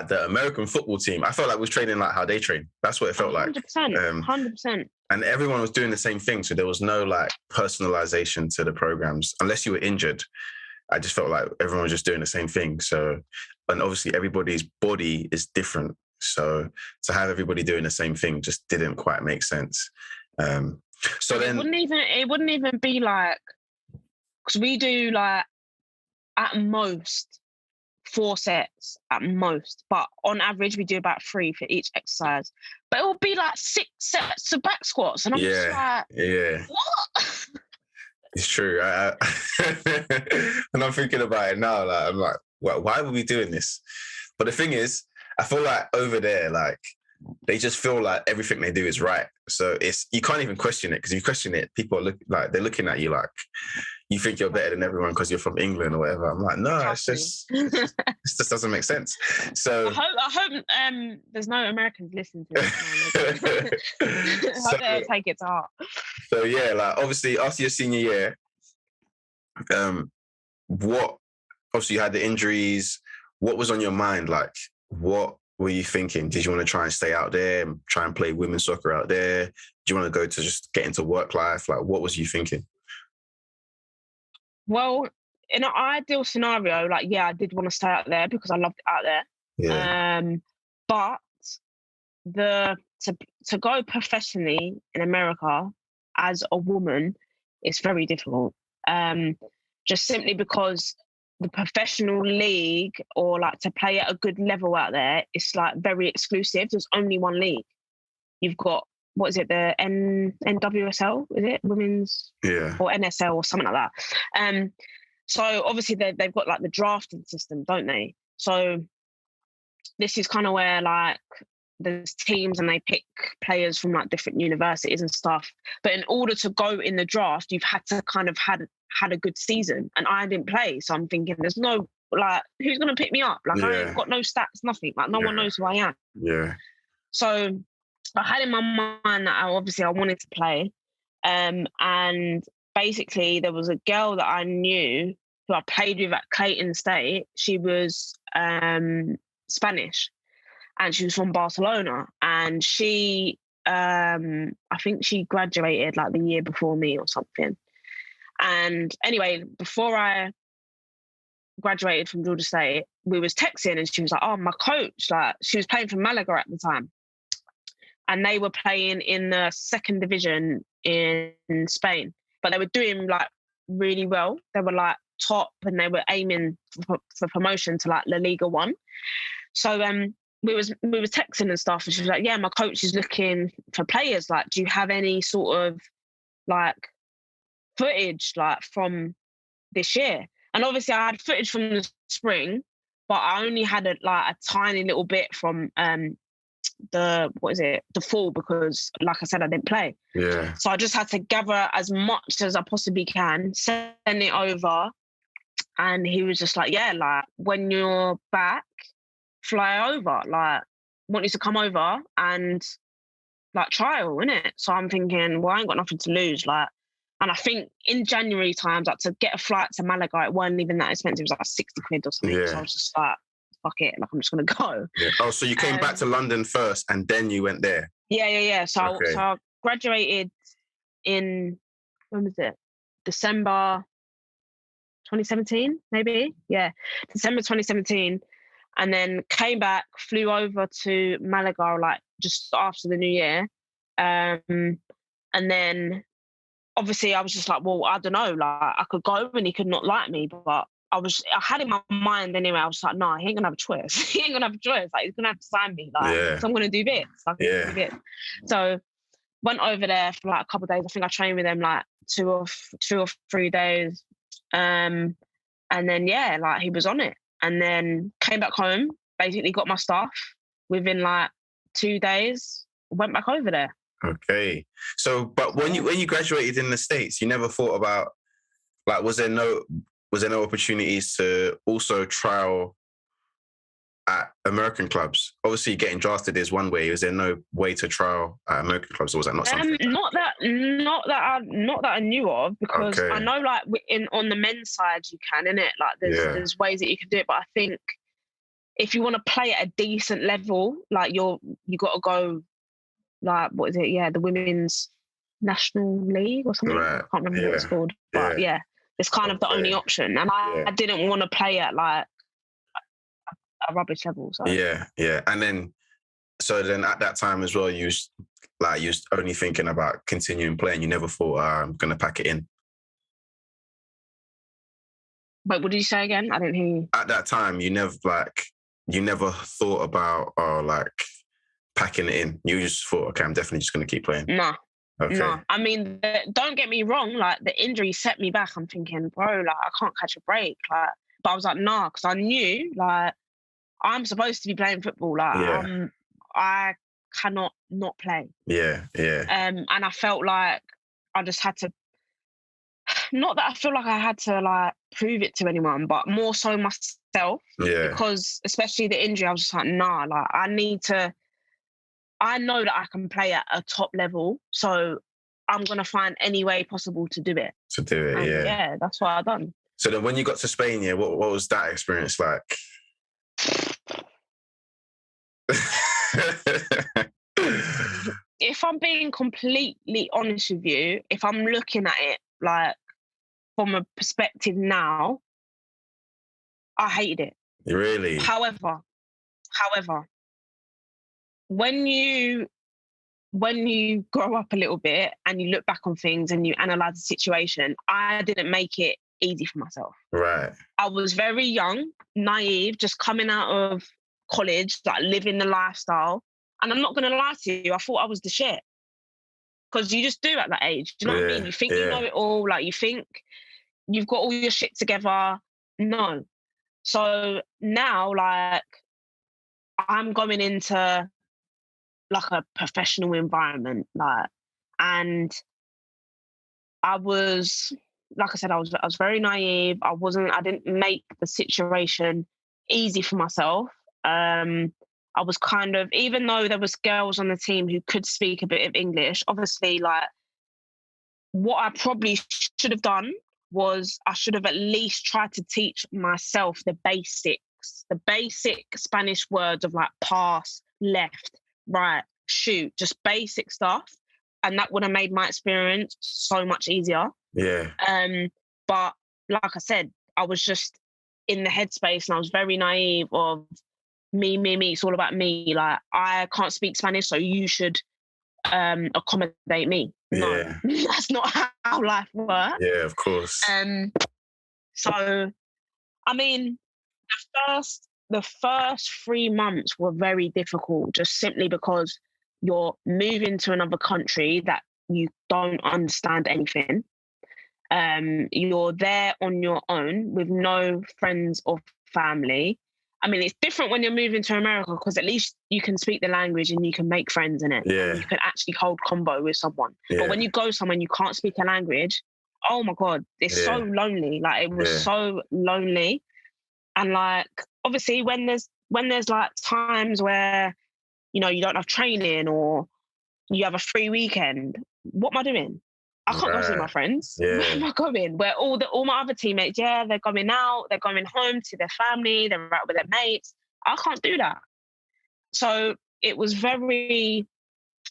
the American football team. I felt like we was training like how they train. That's what it felt 100%, like. 100%. And everyone was doing the same thing. So there was no like personalization to the programs, unless you were injured. I just felt like everyone was just doing the same thing. So, and obviously everybody's body is different. So to have everybody doing the same thing just didn't quite make sense. So then it wouldn't even be like, because we do like at most 4 sets at most, but on average we do about 3 for each exercise. But it will be like 6 sets of back squats, and I'm just like, what? It's true. And I'm thinking about it now. Like, I'm like, well, why were we doing this? But the thing is, I feel like over there, like they just feel like everything they do is right. So you can't even question it, because if you question it, people are they're looking at you like you think you're better than everyone because you're from England or whatever. I'm like, no, it just doesn't make sense. So I hope there's no Americans listening to this. I hope they take it to heart. So yeah, like obviously after your senior year, obviously you had the injuries. What was on your mind? Like, what were you thinking? Did you want to try and stay out there and try and play women's soccer out there? Do you want to go to just get into work life? Like, what was you thinking? Well, in an ideal scenario, like, yeah, I did want to stay out there because I loved it out there. Yeah. But to go professionally in America as a woman is very difficult. Just simply because the professional league, or like to play at a good level out there, it's like very exclusive. There's only one league. You've got, what is it, the NWSL, is it? Women's? Yeah. Or NSL or something like that. So obviously they've got like the drafting system, don't they? So this is kind of where like there's teams and they pick players from like different universities and stuff. But in order to go in the draft, you've had to kind of had a good season, and I didn't play. So I'm thinking there's no, like, who's going to pick me up? Like, I ain't got no stats, nothing. Like, no one knows who I am. Yeah. So I had in my mind that I wanted to play. And basically there was a girl that I knew who I played with at Clayton State. She was Spanish, and she was from Barcelona, and she I think she graduated like the year before me or something. And anyway, before I graduated from Georgia State, we was texting, and she was like, oh, my coach, like, she was playing for Malaga at the time, and they were playing in the 2nd division in Spain, but they were doing like really well. They were like top, and they were aiming for promotion to like La Liga 1. So we was texting and stuff, and she was like, yeah, my coach is looking for players. Like, do you have any sort of like footage like from this year? And obviously I had footage from the spring, but I only had a tiny little bit from the fall, because like I said, I didn't play. Yeah. So I just had to gather as much as I possibly can, send it over. And he was just like, yeah, like, when you're back, fly over, like, want you to come over and like trial, innit? So I'm thinking, well, I ain't got nothing to lose, like. And I think in January times, like, to get a flight to Malaga, it wasn't even that expensive. It was like 60 quid or something. Yeah. So I was just like, fuck it, like, I'm just gonna go. Yeah. Oh, so you came back to London first and then you went there? Yeah. So I graduated in, when was it? December 2017, maybe? Yeah, December 2017. And then came back, flew over to Malaga like just after the new year. And then obviously I was just like, well, I don't know, like, I could go and he could not like me, but I had in my mind anyway, I was like, nah, he ain't gonna have a choice. He ain't gonna have a choice. Like, he's gonna have to sign me. Like, so I'm gonna do bits. Like, I'm gonna do bits. So went over there for like a couple of days. I think I trained with them like 2 or 3 days. And then like he was on it. And then came back home, basically got my stuff within like 2 days, went back over there. Okay. So, but when you graduated in the States, you never thought about, like, was there no opportunities to also trial at American clubs? Obviously, getting drafted is one way. Is there no way to trial at American clubs, or was that not something? Not that I knew of, because I know like on the men's side you can, innit? Like there's ways that you can do it, but I think if you want to play at a decent level, like you got to go, like, what is it? Yeah, the Women's National League or something. Right. I can't remember what it's called, but it's kind of the only option. And I didn't want to play at like a rubbish level. So. Yeah. And then, so then at that time as well, you was only thinking about continuing playing. You never thought, I'm going to pack it in. Wait, what did you say again? I didn't hear you. At that time, you never thought about like packing it in. You just thought, okay, I'm definitely just going to keep playing. Nah. Okay. No, I mean, don't get me wrong. Like, the injury set me back. I'm thinking, bro, like, I can't catch a break. Like, but I was like, nah, because I knew, like, I'm supposed to be playing football. Like, I cannot not play. Yeah. And I felt like I just had to. Not that I feel like I had to like prove it to anyone, but more so myself. Yeah. Because especially the injury, I was just like, nah, like, I know that I can play at a top level, so I'm going to find any way possible to do it. Yeah, that's what I've done. So then when you got to Spain, what was that experience like? If I'm being completely honest with you, if I'm looking at it like from a perspective now, I hated it. Really? However, when you grow up a little bit and you look back on things and you analyze the situation, I didn't make it easy for myself. Right. I was very young, naive, just coming out of college, like living the lifestyle. And I'm not going to lie to you, I thought I was the shit. Because you just do at that age. Do you know what I mean? You think you know it all, like you think you've got all your shit together. No. So now, like, I'm going into like a professional environment, like, and I was, like I said, I was very naive. I didn't make the situation easy for myself. I was kind of, even though there was girls on the team who could speak a bit of English, obviously, like, what I probably should have done was I should have at least tried to teach myself the basic Spanish words of like pass, left, right, shoot, just basic stuff. And that would have made my experience so much easier. Yeah. But like I said, I was just in the headspace and I was very naive of me. It's all about me. Like, I can't speak Spanish, so you should accommodate me. No, that's not how life works. Yeah, of course. So, I mean, the first 3 months were very difficult, just simply because you're moving to another country that you don't understand anything. You're there on your own with no friends or family. I mean, it's different when you're moving to America because at least you can speak the language and you can make friends in it. Yeah. And you can actually hold convo with someone. Yeah. But when you go somewhere and you can't speak a language, oh my God, it's so lonely. Like, it was so lonely. And like, obviously when there's like times where, you know, you don't have training or you have a free weekend, what am I doing? I can't go see my friends. Yeah. Where am I going? Where all my other teammates, they're going out, they're going home to their family, they're out with their mates. I can't do that. So it was very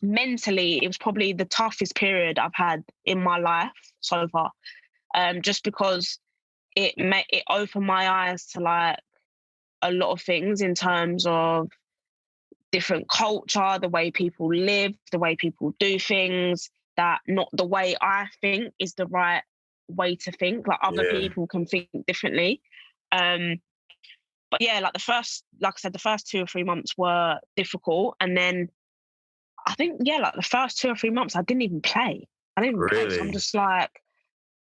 mentally, it was probably the toughest period I've had in my life so far. Just because it opened my eyes to like a lot of things in terms of different culture, the way people live, the way people do things, that not the way I think is the right way to think. Like, other people can think differently. But yeah, like I said, the first 2 or 3 months were difficult. And then I think, yeah, like the first 2 or 3 months, I didn't even play. I didn't even play. So I'm Really? just like,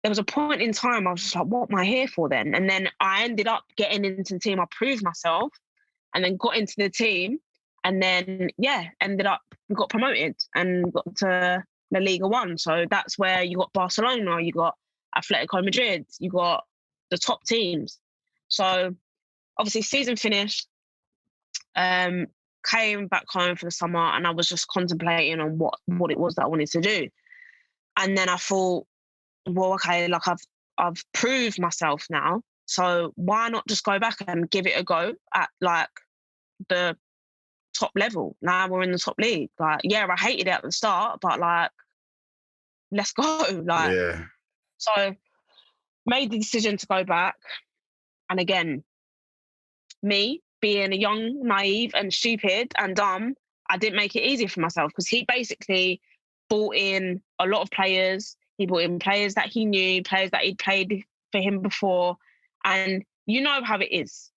there was a point in time I was just like, what am I here for then? And then I ended up getting into the team. I proved myself and then got into the team. And then, yeah, we got promoted and got to La Liga 1. So that's where you got Barcelona, you got Atletico Madrid, you got the top teams. So obviously season finished, came back home for the summer, and I was just contemplating on what it was that I wanted to do. And then I thought, well, okay, like I've proved myself now, so why not just go back and give it a go at like the top level? Now we're in the top league. Like, yeah, I hated it at the start, but like, let's go. Like, Yeah. so made the decision to go back. And again, me being a young, naive and stupid and dumb, I didn't make it easy for myself, because he basically brought in a lot of players. He brought in players that he knew, players that he'd played for him before. And you know how it is,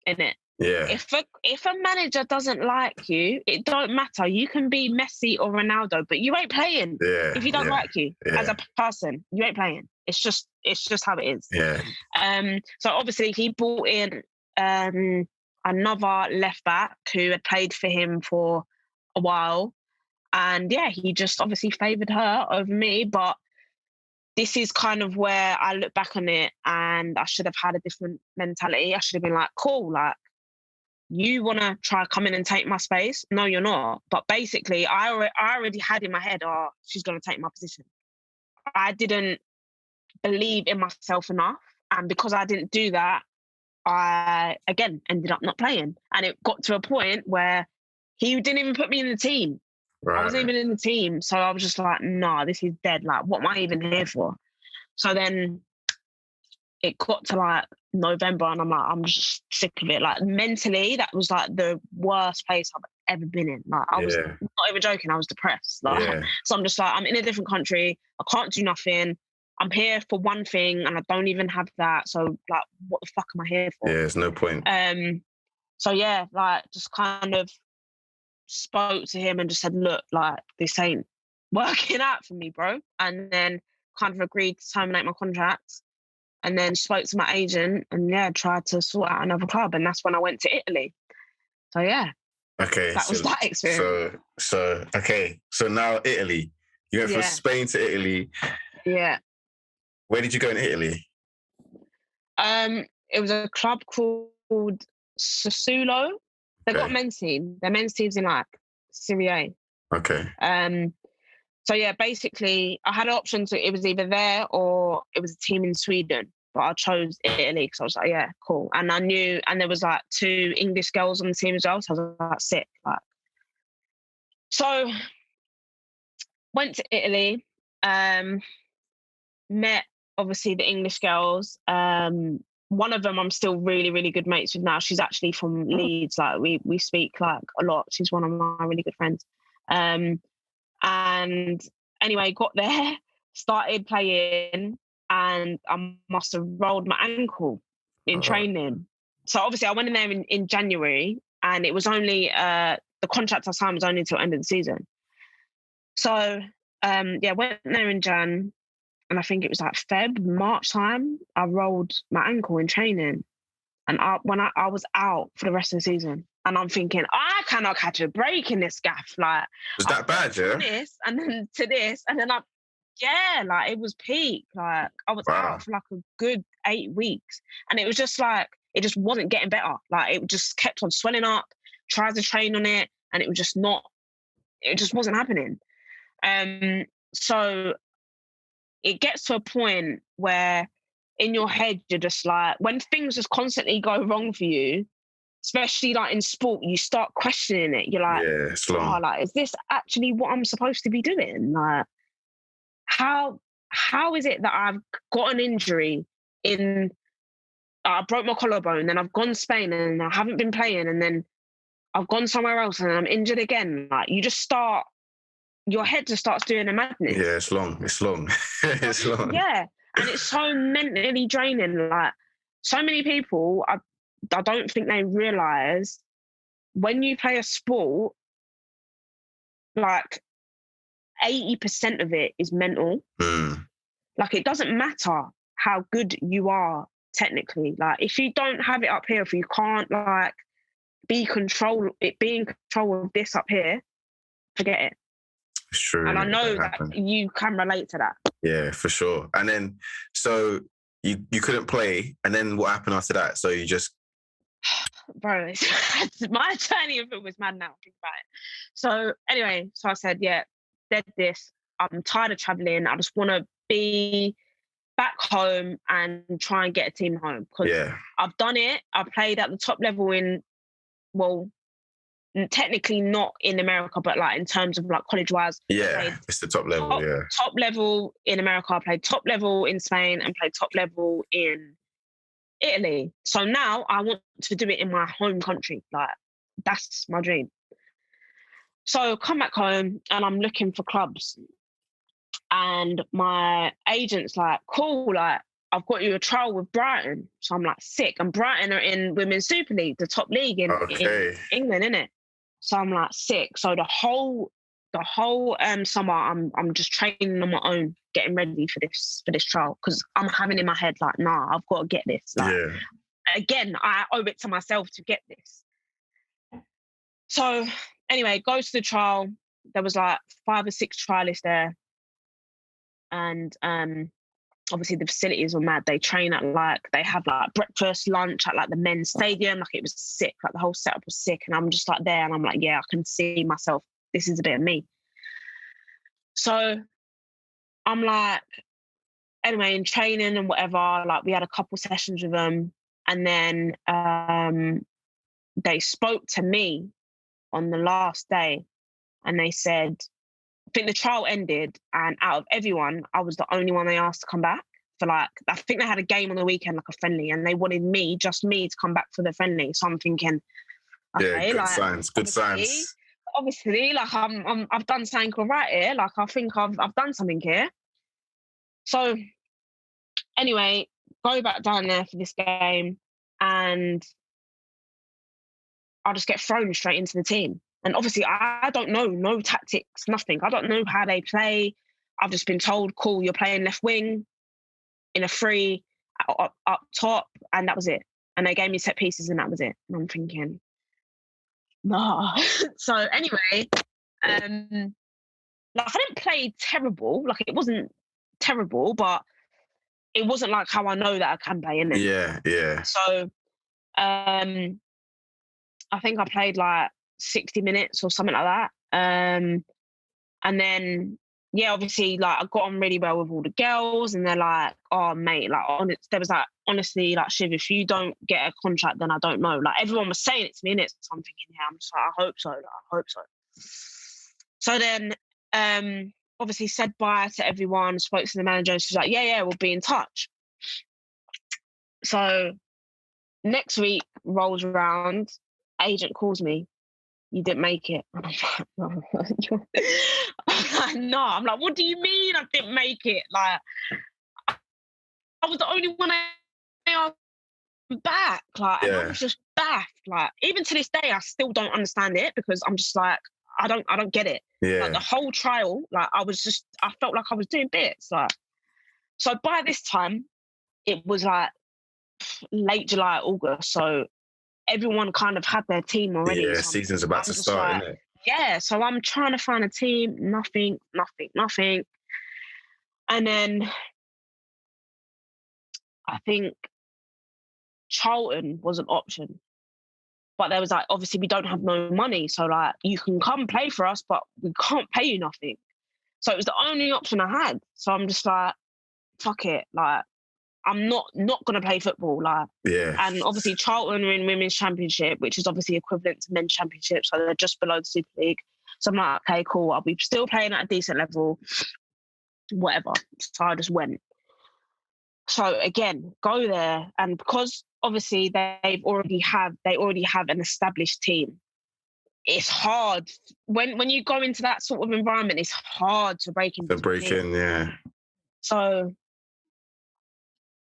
innit? Yeah. If a manager doesn't like you, it don't matter. You can be Messi or Ronaldo, but you ain't playing. Yeah. If he don't like you as Yeah. a person, you ain't playing. It's just how it is. Yeah. So obviously he brought in another left back who had played for him for a while, and yeah, he just obviously favoured her over me. But this is kind of where I look back on it, and I should have had a different mentality. I should have been like, cool, like, you want to try come in and take my space? No, you're not. But basically, I already had in my head, oh, she's going to take my position. I didn't believe in myself enough. And because I didn't do that, I, again, ended up not playing. And it got to a point where he didn't even put me in the team. Right. I wasn't even in the team. So I was just like, nah, this is dead. Like, what am I even here for? So then it got to like November, and I'm like, I'm just sick of it. Like, mentally, that was like the worst place I've ever been in. Like, I was not even joking, I was depressed. Like, so I'm just like, I'm in a different country, I can't do nothing. I'm here for one thing and I don't even have that. So like, what the fuck am I here for? Yeah, there's no point. So yeah, like, just kind of spoke to him and just said, look, like, this ain't working out for me, bro. And then kind of agreed to terminate my contract. And then spoke to my agent and yeah, tried to sort out another club. And that's when I went to Italy. So yeah. Okay. That was that experience. So now Italy. You went from Spain to Italy. Yeah. Where did you go in Italy? It was a club called Sassuolo. They've got men's team. Their men's team's in like Serie A. Okay. So yeah, basically I had an option to, it was either there or it was a team in Sweden, but I chose Italy because I was like, yeah, cool. And I knew, and there was like 2 English girls on the team as well. So I was like, sick. Like, so went to Italy, met obviously the English girls. One of them I'm still really, really good mates with now. She's actually from Leeds. Like we speak like a lot. She's one of my really good friends. And anyway, got there, started playing, and I must have rolled my ankle in training. So obviously I went in there in January, and it was only, the contract I signed was only until end of the season. So went there in Jan, and I think it was like March time, I rolled my ankle in training. And I was out for the rest of the season. And I'm thinking, I cannot catch a break in this gaff. Like, was that bad, yeah? This and then to this, and then like, it was peak. Like, I was out for like a good 8 weeks, and it was just like, it just wasn't getting better. Like, it just kept on swelling up. Tried to train on it, and it just wasn't happening. So it gets to a point where in your head you're just like, when things just constantly go wrong for you, especially like in sport, you start questioning it. You're like, it's long. Oh, like, is this actually what I'm supposed to be doing? Like, how is it that I've got an injury I broke my collarbone, then I've gone to Spain and I haven't been playing, and then I've gone somewhere else and I'm injured again? Like, your head just starts doing a madness. Yeah, it's long. It's long. Yeah, and it's so mentally draining. Like, so many people, I don't think they realise when you play a sport, like 80% of it is mental. Like, it doesn't matter how good you are technically. Like, if you don't have it up here, if you can't like be in control of this up here, forget it. It's true. And I know that you can relate to that. Yeah, for sure. And then, so you couldn't play, and then what happened after that? So you just... Bro, my journey of it was mad now, think about it. So anyway, so I said, yeah, dead this. I'm tired of traveling. I just want to be back home and try and get a team home, because I've done it. I played at the top level technically not in America, but like in terms of like college wise. Yeah, it's the top level. Top level in America. I played top level in Spain and played top level in Italy. So now I want to do it in my home country. Like, that's my dream. So come back home and I'm looking for clubs. And my agent's like, cool, like, I've got you a trial with Brighton. So I'm like, sick. And Brighton are in Women's Super League, the top league in England, innit? So I'm like, sick. So the whole summer, I'm just training on my own, getting ready for this trial, because I'm having in my head like, nah, I've got to get this. Like, again, I owe it to myself to get this. So anyway, goes to the trial. There was like 5 or 6 trialists there, and obviously the facilities were mad. They train at like, they have like breakfast, lunch at like the men's stadium. Like, it was sick. Like, the whole setup was sick. And I'm just like there, and I'm like, yeah, I can see myself. This is a bit of me. So I'm like, anyway, in training and whatever, like, we had a couple sessions with them, and then they spoke to me on the last day, and they said, I think the trial ended, and out of everyone, I was the only one they asked to come back for, like, I think they had a game on the weekend, like a friendly, and they wanted just me to come back for the friendly. So I'm thinking, okay, good like, signs. Obviously, like, I've done something right here. Like, I think I've done something here. So anyway, go back down there for this game, and I'll just get thrown straight into the team. And obviously, I don't know, no tactics, nothing. I don't know how they play. I've just been told, cool, you're playing left wing in a free up top, and that was it. And they gave me set pieces, and that was it. And I'm thinking, nah. So anyway, like, I didn't play terrible. Like, it wasn't terrible, but it wasn't like how I know that I can play, innit? Yeah. So I think I played like 60 minutes or something like that. And then, yeah, obviously, like, I got on really well with all the girls, and they're like, oh, mate, like, there was like, honestly, like, Shiv, if you don't get a contract, then I don't know. Like, everyone was saying it to me, innit? So I'm thinking, yeah, I'm just like, I hope so. Like, I hope so. So then, obviously, said bye to everyone, spoke to the manager, and she's like, yeah, we'll be in touch. So next week rolls around, agent calls me, you didn't make it. And I'm like, no. I'm like, what do you mean I didn't make it? Like, I was the only one I asked back. Like, and I was just baffed. Like, even to this day, I still don't understand it, because I'm just like, I don't get it. Yeah. Like, the whole trial, like, I felt like I was doing bits. Like, so by this time, it was like late July, August. So everyone kind of had their team already. Yeah, so season's about to start, like, isn't it? Yeah, so I'm trying to find a team, nothing. And then I think Charlton was an option. But there was like, obviously, we don't have no money. So, like, you can come play for us, but we can't pay you nothing. So it was the only option I had. So I'm just like, fuck it. Like, I'm not going to play football. Like, and obviously Charlton are in Women's Championship, which is obviously equivalent to Men's Championship. So they're just below the Super League. So I'm like, okay, cool. I'll be still playing at a decent level, whatever. So I just went. So again, go there. And because obviously they already have an established team, it's hard. When you go into that sort of environment, it's hard to break into. Yeah. So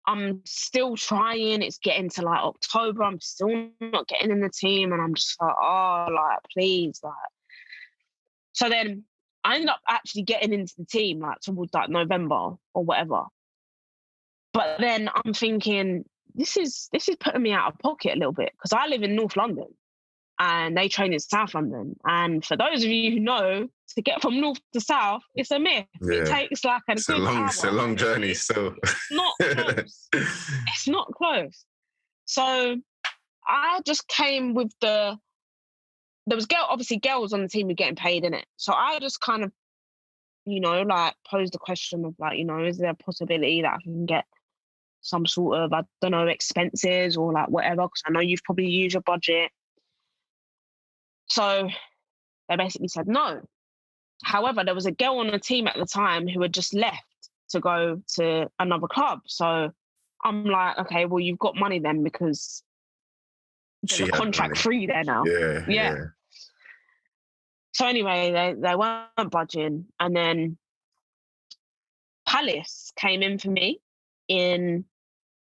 I'm still trying. It's getting to like October. I'm still not getting in the team. And I'm just like, oh, like, please. Like. So then I ended up actually getting into the team like towards like November or whatever. But then I'm thinking, this is putting me out of pocket a little bit because I live in North London and they train in South London. And for those of you who know, to get from north to south, it's a myth. Yeah. It takes like a good hour. It's a long journey, so it's not close. It's not close. So I just came with there was obviously girls on the team who were getting paid in it. So I just kind of, like posed the question of like, is there a possibility that I can get some sort of, I don't know, expenses or like whatever, because I know you've probably used your budget. So they basically said no. However, there was a girl on the team at the time who had just left to go to another club. So I'm like, okay, well, you've got money then because there's a contract free there now. Yeah. So anyway, they weren't budging. And then Palace came in for me in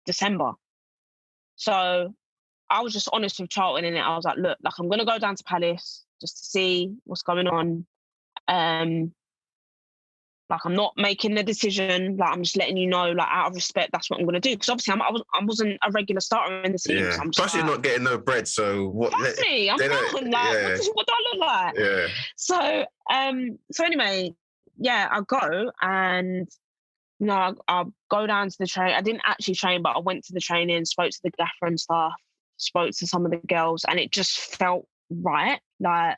December. So I was just honest with Charlton in it. I was like, look, like I'm going to go down to Palace just to see what's going on. Like I'm not making the decision. Like I'm just letting you know, like out of respect, that's what I'm going to do. Because obviously I wasn't a regular starter in the team. Yeah. So I'm just plus, you're not getting no bread. So what? Trust me, I'm not. Like, yeah. what do I look like? Yeah. So anyway, yeah, I go and I'll go down to the train. I didn't actually train, but I went to the training, spoke to the gaffer and stuff, spoke to some of the girls, and it just felt right. Like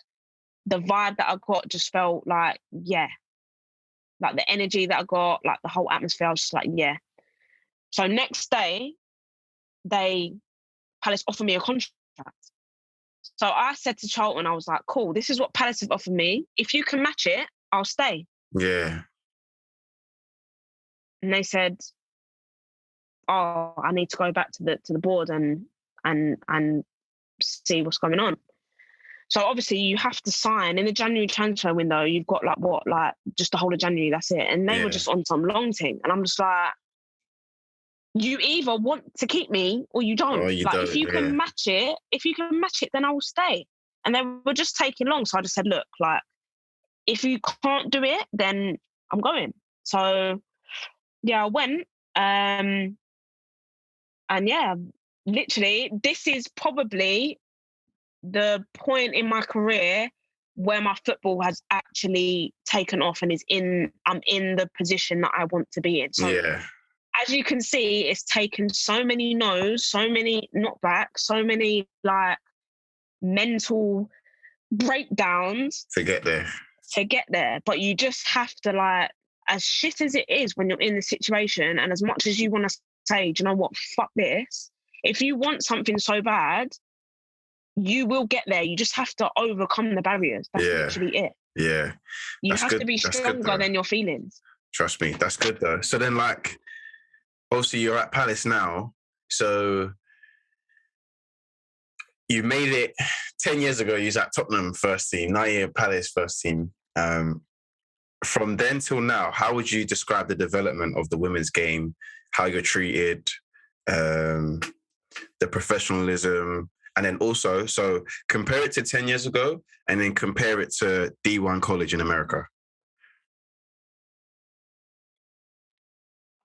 the vibe that I got just felt like, yeah. Like the energy that I got, like the whole atmosphere, I was just like, yeah. So next day, Palace offered me a contract. So I said to Charlton, I was like, cool, this is what Palace have offered me. If you can match it, I'll stay. Yeah. And they said, oh, I need to go back to the board and see what's going on. So obviously you have to sign in the January transfer window. You've got like just the whole of January. That's it. And they were just on some long thing. And I'm just like, you either want to keep me or you don't. If you can match it, then I will stay. And they were just taking long. So I just said, look, like, if you can't do it, then I'm going. So yeah, I went. And yeah, literally, this is probably the point in my career where my football has actually taken off and I'm in the position that I want to be in. So as you can see, it's taken so many no's, so many knockbacks, so many like mental breakdowns to get there. But you just have to, like, as shit as it is when you're in the situation, and as much as you want to say, do you know what, fuck this. If you want something so bad, you will get there. You just have to overcome the barriers. That's literally it. Yeah. You have to be stronger than your feelings. Trust me, that's good though. So then, like, obviously you're at Palace now. So you made it 10 years ago. You was at Tottenham first team. Now you're at Palace first team. From then till now, how would you describe the development of the women's game? How you're treated, the professionalism, and then also, so compare it to 10 years ago and then compare it to D1 college in America.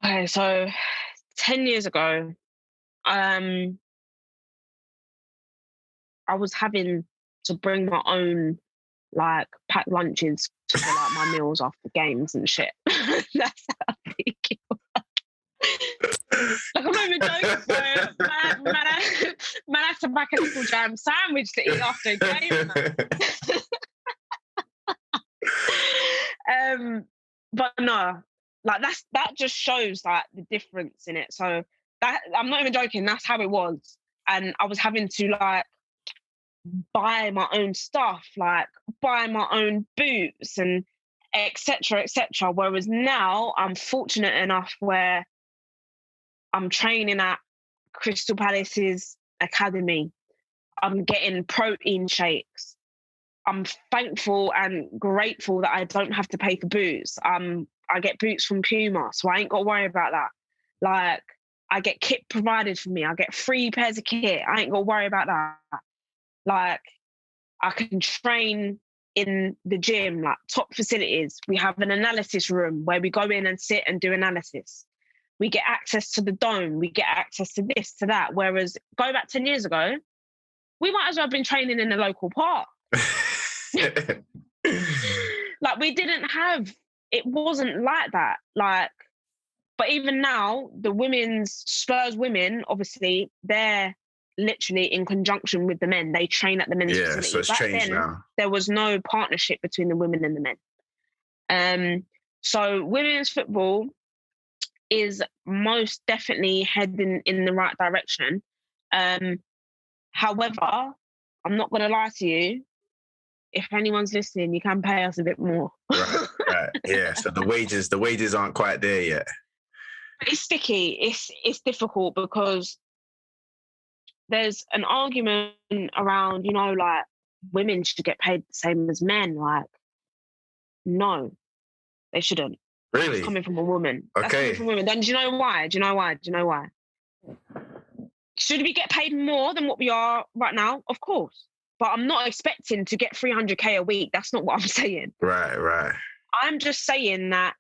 Okay, so 10 years ago, I was having to bring my own, like, packed lunches to like my meals after games and shit. That's how big it was. Like, I'm not even joking. So, man had to back a little jam sandwich to eat after a game. But no, like that just shows like the difference in it. So that, I'm not even joking. That's how it was, and I was having to like buy my own stuff, like buy my own boots and etc. etc. Whereas now I'm fortunate enough where I'm training at Crystal Palace's academy. I'm getting protein shakes. I'm thankful and grateful that I don't have to pay for boots. I get boots from Puma, so I ain't got to worry about that. Like, I get kit provided for me. I get 3 pairs of kit. I ain't got to worry about that. Like, I can train in the gym, like top facilities. We have an analysis room where we go in and sit and do analysis. We get access to the dome. We get access to this, to that. Whereas go back 10 years ago, we might as well have been training in the local park. Like, we didn't have, it wasn't like that. Like, but even now, the Spurs women, obviously, they're literally in conjunction with the men. They train at the men's facility. So it's Back changed then, now. there was no partnership between the women and the men. So women's football is most definitely heading in the right direction. However, I'm not going to lie to you. If anyone's listening, you can pay us a bit more. Right. Yeah. So the wages aren't quite there yet. It's sticky. It's difficult because there's an argument around, like, women should get paid the same as men. Like, no, they shouldn't. Really? That's coming from a woman. Okay. That's coming from women. Then do you know why? Should we get paid more than what we are right now? Of course. But I'm not expecting to get 300k a week. That's not what I'm saying. Right. I'm just saying that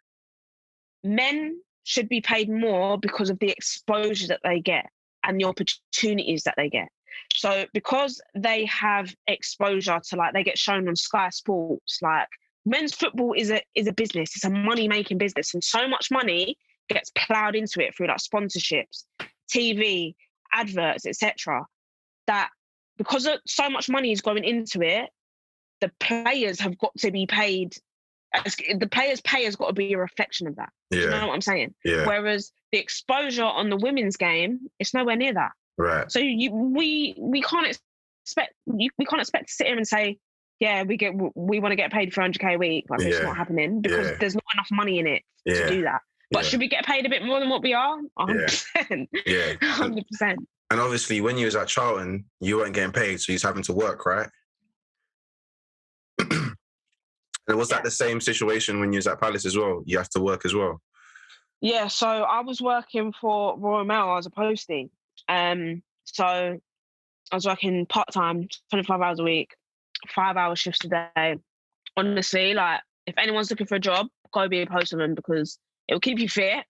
men should be paid more because of the exposure that they get and the opportunities that they get. So because they have exposure to, like, they get shown on Sky Sports, like, men's football is a business. It's a money-making business, and so much money gets ploughed into it through, like, sponsorships, TV, adverts, etc. That because so much money is going into it, the players have got to be paid. The players' pay has got to be a reflection of that. Yeah. You know what I'm saying? Yeah. Whereas the exposure on the women's game, it's nowhere near that. Right. So we can't expect to sit here and say, yeah, we want to get paid for 100k a week. Like, it's not happening because there's not enough money in it to do that. But should we get paid a bit more than what we are? 100%. Yeah. 100%. And obviously, when you was at Charlton, you weren't getting paid, so you was having to work, right? And was that the same situation when you was at Palace as well? You have to work as well? Yeah, so I was working for Royal Mail as a postie. So I was working part-time, 25 hours a week, 5-hour shifts a day. Honestly, like, if anyone's looking for a job, go be a postman because it'll keep you fit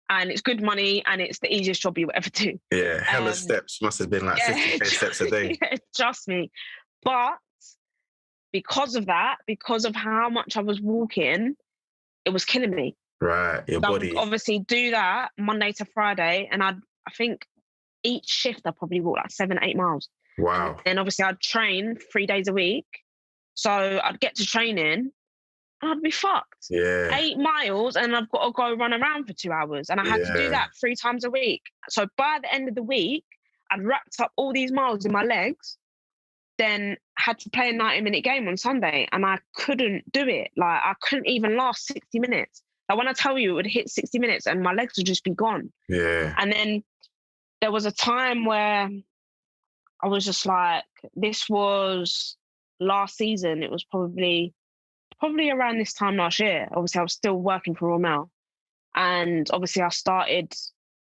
and it's good money and it's the easiest job you'll ever do. Yeah, hella steps. Must have been like 50k steps a day. Yeah, trust me. But because of that, because of how much I was walking, it was killing me. Right, your body. I would obviously do that Monday to Friday, and I think each shift I probably walk like 7-8 miles. Wow. And obviously I'd train 3 days a week. So I'd get to training and I'd be fucked. Yeah. 8 miles and I've got to go run around for 2 hours. And I had to do that 3 times a week. So by the end of the week, I'd racked up all these miles in my legs, then had to play a 90-minute game on Sunday. And I couldn't do it. Like, I couldn't even last 60 minutes. Like, when I tell you it would hit 60 minutes and my legs would just be gone. Yeah. And then there was a time where I was just like, this was last season. It was probably around this time last year. Obviously, I was still working for Royal Mail. And obviously, I started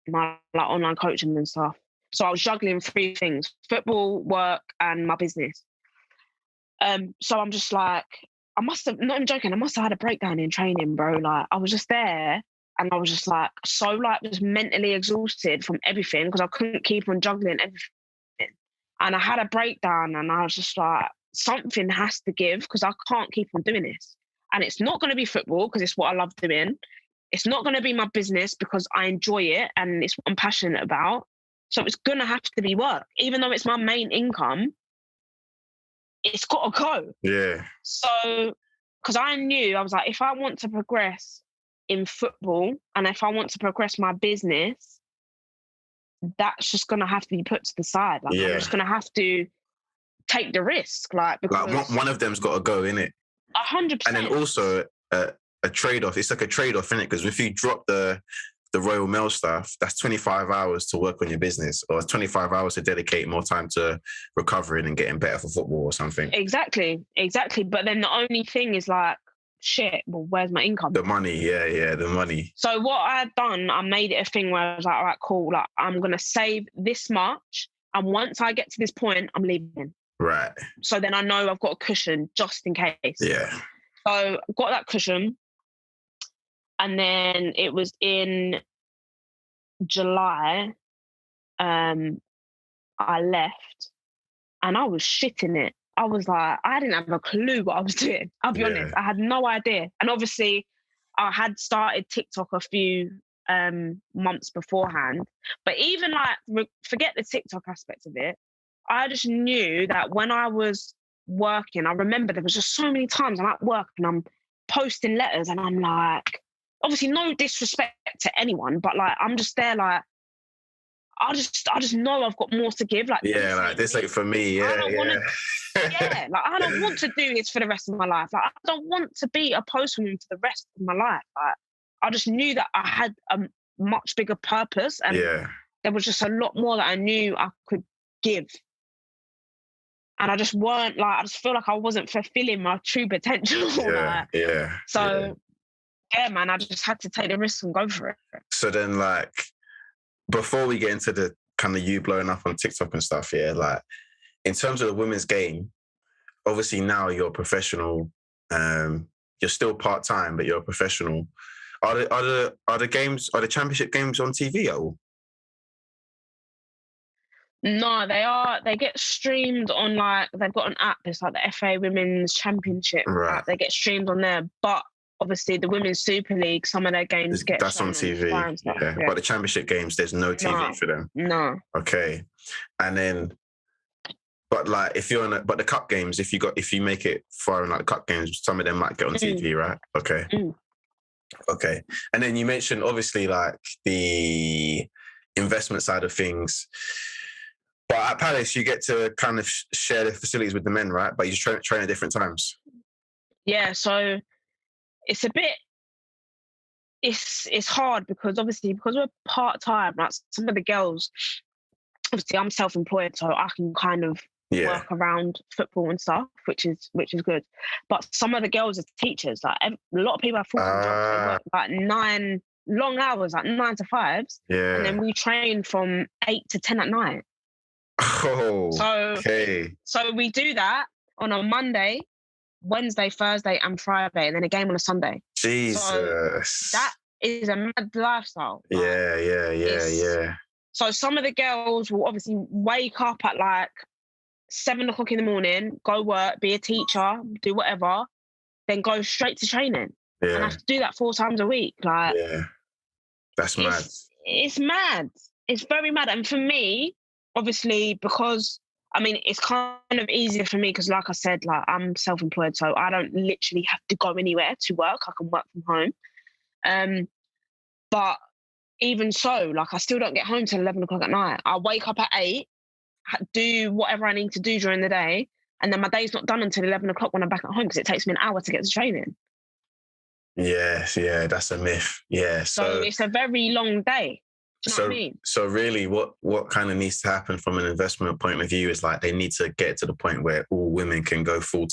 my online coaching and stuff. So I was juggling 3 things: football, work, and my business. So I'm just like, I must have, not even joking, I must have had a breakdown in training, bro. Like, I was just there and I was just like, just mentally exhausted from everything because I couldn't keep on juggling everything. And I had a breakdown and I was just like, something has to give because I can't keep on doing this. And it's not going to be football because it's what I love doing. It's not going to be my business because I enjoy it and it's what I'm passionate about. So it's going to have to be work. Even though it's my main income, it's got to go. Yeah. So, because I knew, I was like, if I want to progress in football and if I want to progress my business, that's just going to have to be put to the side. Like, I'm just going to have to take the risk. Because one of them's got to go, innit? 100%. And then also a trade-off. It's like a trade-off, innit? Because if you drop the Royal Mail stuff, that's 25 hours to work on your business, or 25 hours to dedicate more time to recovering and getting better for football or something. Exactly. But then the only thing is, like, shit, well, where's my income? The money, yeah, the money. So what I had done, I made it a thing where I was like, all right, cool. Like, I'm going to save this much. And once I get to this point, I'm leaving. Right. So then I know I've got a cushion just in case. Yeah. So I got that cushion. And then it was in July, I left and I was shitting it. I was like, I didn't have a clue what I was doing. I'll be honest. I had no idea. And obviously I had started TikTok a few months beforehand. But even like, forget the TikTok aspect of it. I just knew that when I was working, I remember there was just so many times I'm at work and I'm posting letters and I'm like, obviously no disrespect to anyone, but like, I'm just there like, I just know I've got more to give. Like, yeah, like this ain't for me. Yeah, I don't want to. Yeah, like I don't want to do this for the rest of my life. Like I don't want to be a postwoman for the rest of my life. Like I just knew that I had a much bigger purpose, and there was just a lot more that I knew I could give. And I just weren't like, I just feel like I wasn't fulfilling my true potential. So man, I just had to take the risk and go for it. So then, like, before we get into the kind of you blowing up on TikTok and stuff, like in terms of the women's game, obviously now you're a professional. You're still part-time, but you're a professional. Are the championship games on TV at all? No, they get streamed on, like, they've got an app. It's like the FA Women's Championship app. They get streamed on there, but obviously the Women's Super League, some of their games that's on TV. But the championship games, there's no TV for them. No. Okay, and then, but like if you're but the cup games, if you make it far in like the cup games, some of them might get on TV, right? Okay. Okay, and then you mentioned obviously like the investment side of things. But at Palace, you get to kind of share the facilities with the men, right? But you just train at different times. Yeah, so it's a bit, it's hard because obviously because we're part-time, like some of the girls, obviously I'm self-employed, so I can kind of work around football and stuff, which is good. But some of the girls are teachers. Like a lot of people have full-time jobs. They work like 9 long hours, like 9 to 5s. Yeah. And then we train from 8 to 10 at night. Oh, so we do that on a Monday, Wednesday, Thursday, and Friday, and then a game on a Sunday. Jesus, so that is a mad lifestyle. Yeah. So some of the girls will obviously wake up at like 7 o'clock in the morning, go work, be a teacher, do whatever, then go straight to training. And I have to do that 4 times a week. Like, that's mad. It's mad. It's very mad. And for me, obviously, because I mean, it's kind of easier for me because, like I said, like I'm self-employed, so I don't literally have to go anywhere to work. I can work from home. But even so, like I still don't get home till 11 o'clock at night. I wake up at 8, do whatever I need to do during the day, and then my day's not done until 11 o'clock when I'm back at home because it takes me an hour to get to training. Yes, that's a myth. Yeah, so it's a very long day. Do you know what I mean? So really what kind of needs to happen from an investment point of view is like they need to get to the point where all women can go afford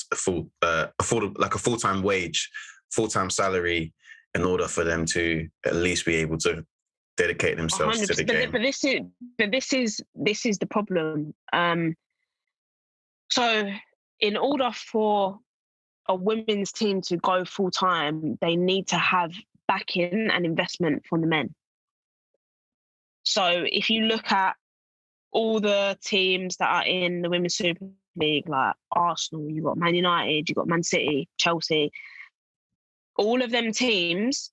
like a full-time wage, full-time salary in order for them to at least be able to dedicate themselves 100%. To the game. But this is the problem. So in order for a women's team to go full-time, they need to have backing and investment from the men. So if you look at all the teams that are in the Women's Super League, like Arsenal, you've got Man United, you've got Man City, Chelsea, all of them teams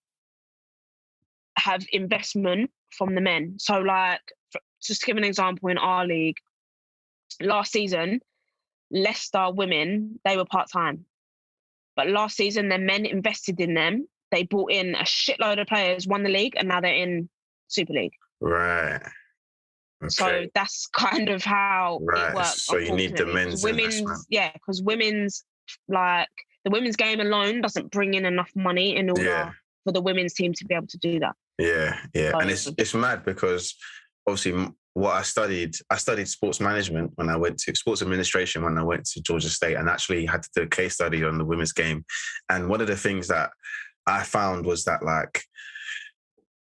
have investment from the men. So like, just to give an example, in our league, last season, Leicester women, they were part-time. But last season, the men invested in them. They brought in a shitload of players, won the league, and now they're in Super League. Right. Okay. So that's kind of how it works. So you need the men's investment. Yeah, because like the women's game alone doesn't bring in enough money in order for the women's team to be able to do that. Yeah. So, and it's mad because obviously what I studied sports management when I went to sports administration when I went to Georgia State, and actually had to do a case study on the women's game. And one of the things that I found was that, like,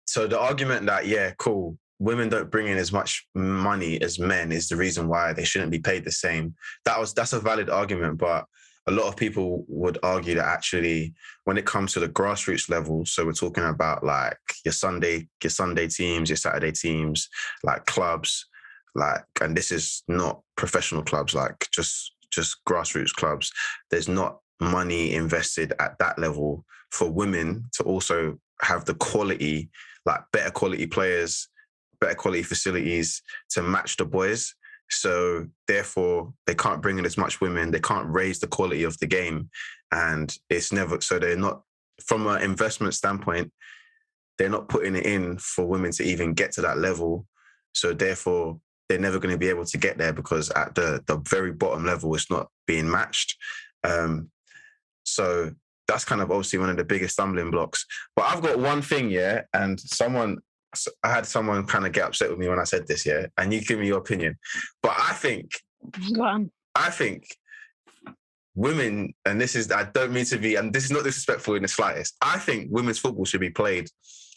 so the argument that, yeah, cool, women don't bring in as much money as men is the reason why they shouldn't be paid the same. That's a valid argument, but a lot of people would argue that actually, when it comes to the grassroots level, so we're talking about like your Sunday teams, your Saturday teams, like clubs, like, and this is not professional clubs, like just grassroots clubs. There's not money invested at that level for women to also have the quality, like better quality players, better quality facilities to match the boys. So therefore, they can't bring in as much women. They can't raise the quality of the game. And it's never, so they're not, from an investment standpoint, they're not putting it in for women to even get to that level. So therefore, they're never going to be able to get there because at the very bottom level, it's not being matched. So that's kind of obviously one of the biggest stumbling blocks. But I've got one thing, yeah, and I had someone kind of get upset with me when I said this, yeah, and you give me your opinion. But I think women, and this is, I don't mean to be, and this is not disrespectful in the slightest, I think women's football should be played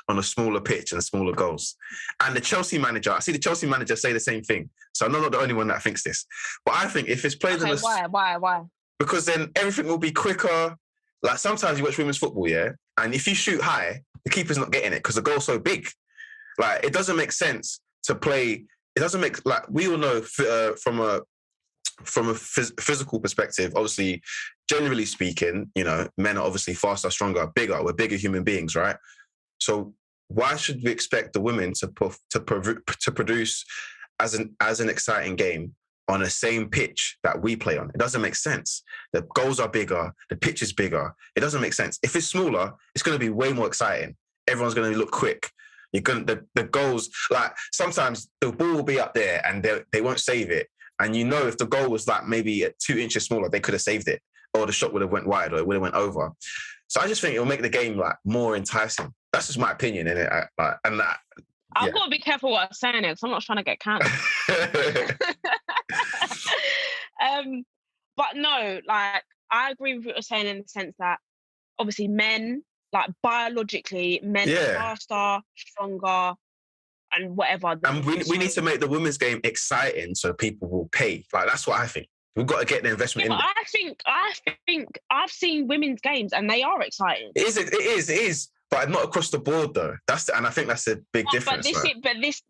on a smaller pitch and smaller goals. And I see the Chelsea manager say the same thing. So I'm not the only one that thinks this. But I think if it's played why? Because then everything will be quicker. Like sometimes you watch women's football, yeah, and if you shoot high, the keeper's not getting it because the goal's so big. Like it doesn't make sense to play. It doesn't make, like, we all know from a physical perspective, obviously, generally speaking, you know, men are obviously faster, stronger, bigger. We're bigger human beings, right? So why should we expect the women to produce as an exciting game on the same pitch that we play on? It doesn't make sense. The goals are bigger, the pitch is bigger. It doesn't make sense. If it's smaller, it's going to be way more exciting. Everyone's going to look quick. You're going the goals, like sometimes the ball will be up there and they won't save it. And you know, if the goal was like maybe 2 inches smaller, they could have saved it, or the shot would have went wide, or it would have went over. So I just think it'll make the game like more enticing. That's just my opinion in it. I've got to be careful what I'm saying because I'm not trying to get cancelled. But no, like I agree with what you're saying in the sense that obviously men, like biologically, men are faster, stronger, and whatever. And we need to make the women's game exciting so people will pay. Like that's what I think. We've got to get the investment in. But I think I've seen women's games and they are exciting. It is. But not across the board, though. And I think that's a big difference.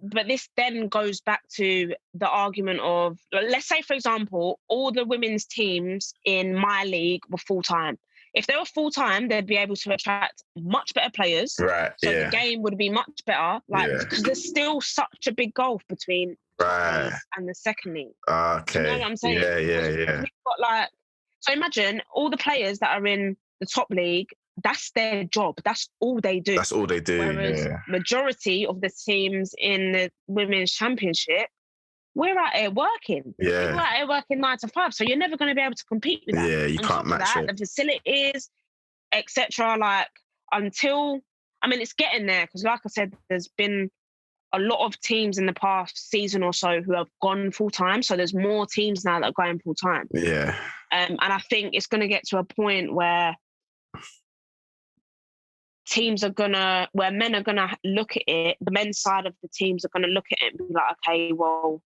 But this then goes back to the argument of, let's say, for example, all the women's teams in my league were full-time. If they were full-time, they'd be able to attract much better players. Right, so the game would be much better. Because there's still such a big gulf between and the second league. Okay. You know what I'm saying? Yeah. We've got so imagine all the players that are in the top league, that's their job. That's all they do. Whereas majority of the teams in the women's championship, we're out here working. Yeah. We're out here working 9 to 5. So you're never going to be able to compete with that. Yeah, you can't match it. The facilities, etc. It's getting there because, like I said, there's been a lot of teams in the past season or so who have gone full time. So there's more teams now that are going full time. Yeah. And I think it's going to get to a point where where men are gonna look at it, the men's side of the teams are gonna look at it and be like, okay, well,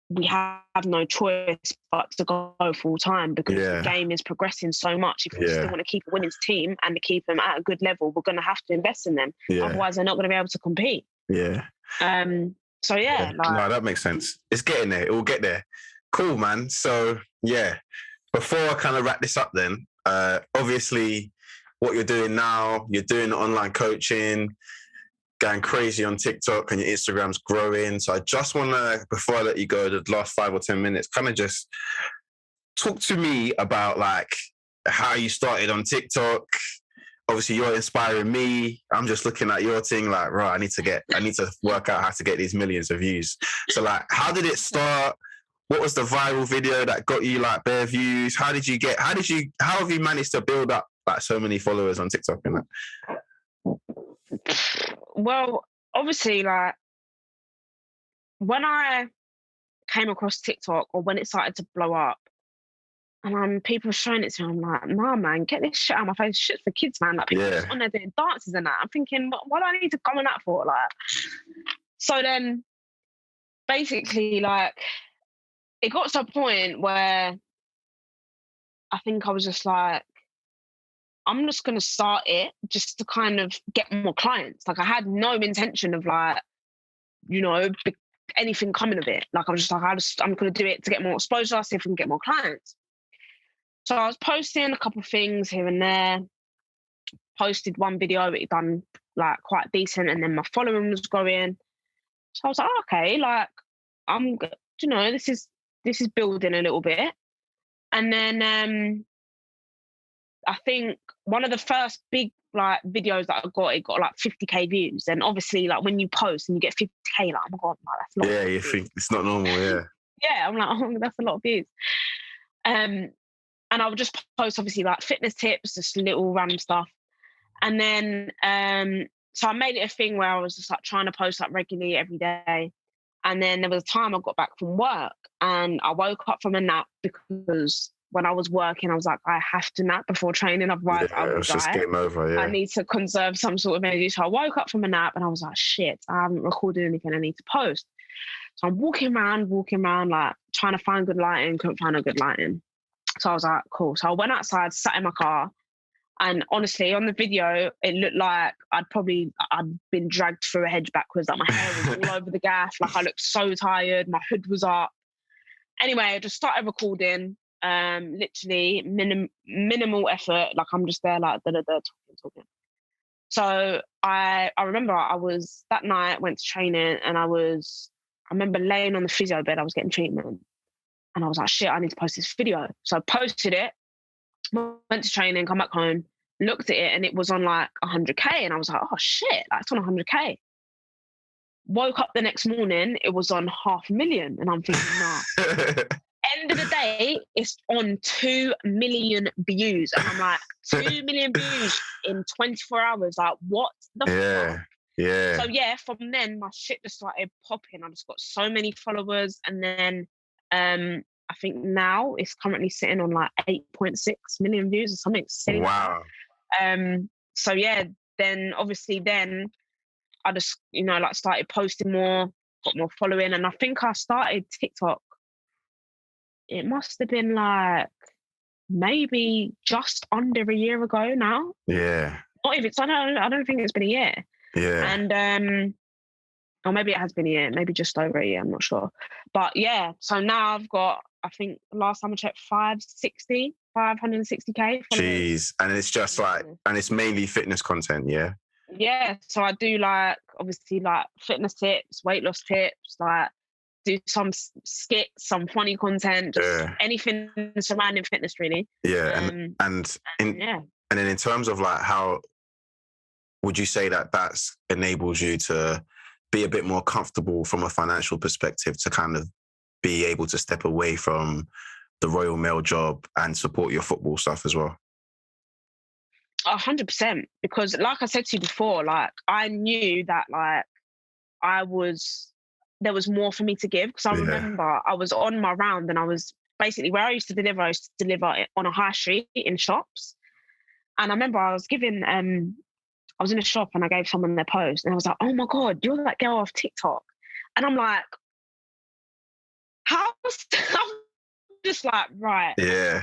we have no choice but to go full time because the game is progressing so much. If we still want to keep a women's team and to keep them at a good level, we're gonna have to invest in them. Otherwise, they're not gonna be able to compete. Yeah. No, that makes sense. It's getting there. It will get there. Cool, man. So before I kind of wrap this up, then obviously, what you're doing now, you're doing online coaching, going crazy on TikTok, and your Instagram's growing. So I just want to, before I let you go, the last 5 or 10 minutes, kind of just talk to me about like how you started on TikTok. Obviously, you're inspiring me. I'm just looking at your thing like, right, I need to work out how to get these millions of views. So like, how did it start? What was the viral video that got you like bare views? How have you managed to build up like so many followers on TikTok and that? Well, obviously, like when I came across TikTok, or when it started to blow up, and people were showing it to me, I'm like, nah, man, get this shit out of my face. Shit's for kids, man. Like, people are just Yeah. on there doing dances and that. I'm thinking, what do I need to go on that for? Like, so then basically, like, it got to a point where I think I was just like, I'm just going to start it just to kind of get more clients. Like, I had no intention of, like, you know, anything coming of it. Like, I was just like, I'm going to do it to get more exposure, see if we can get more clients. So I was posting a couple of things here and there, posted one video, it done like quite decent, and then my following was growing. So I was like, oh, okay, like, you know, this is building a little bit. And then I think one of the first big like videos that it got like 50k views. And obviously, like, when you post and you get 50k, like, oh my god, like, that's a lot. Yeah, you think it's not normal, yeah. Yeah, I'm like, oh, that's a lot of views. And I would just post obviously like fitness tips, just little random stuff. And then so I made it a thing where I was just like trying to post like regularly every day. And then there was a time I got back from work and I woke up from a nap, because when I was working, I was like, I have to nap before training, otherwise I It will was just die. game over, yeah. I need to conserve some sort of energy. So I woke up from a nap and I was like, shit, I haven't recorded anything, I need to post. So I'm walking around, like trying to find good lighting, couldn't find a good lighting. So I was like, cool. So I went outside, sat in my car, and honestly, on the video, it looked like I'd been dragged through a hedge backwards. Like, my hair was all over the gaff. Like, I looked so tired. My hood was up. Anyway, I just started recording. Literally minimal effort. Like, I'm just there, like, talking. So I remember I was that night, went to training, and I remember laying on the physio bed. I was getting treatment, and I was like, shit, I need to post this video. So I posted it. Went to training, come back home, looked at it, and it was on like 100k, and I was like, oh shit, like, it's on 100k. Woke up the next morning, it was on 500,000, and I'm thinking, nah. End of the day, it's on 2 million views, and I'm like, 2 million views in 24 hours. Like, what the fuck? Yeah. So yeah, from then my shit just started popping. I just got so many followers, and then I think now it's currently sitting on like 8.6 million views or something silly. Wow. So yeah, then obviously I just, you know, like, started posting more, got more following, and I think I started TikTok. It must have been like maybe just under a year ago now. Yeah. Not even. I don't think it's been a year. Yeah. And or maybe it has been a year, maybe just over a year, I'm not sure. But yeah, so now I've got, I think last time I checked, 560k followers. Jeez. And it's just like, and it's mainly fitness content, yeah? Yeah, so I do like, obviously, like just weight loss tips, like do some skits, some funny content, just anything surrounding fitness, really. Yeah, and then in terms of like, how would you say that that's enables you to be a bit more comfortable from a financial perspective, to kind of be able to step away from the Royal Mail job and support your football stuff as well? 100%, because like I said to you before, like, I knew that, like, there was more for me to give, because I remember I was on my round, and I was basically where I used to deliver it on a high street in shops. And I remember I was in a shop and I gave someone their post, and I was like, oh my God, you're that girl off TikTok. And I'm like, I'm just like, right. Yeah.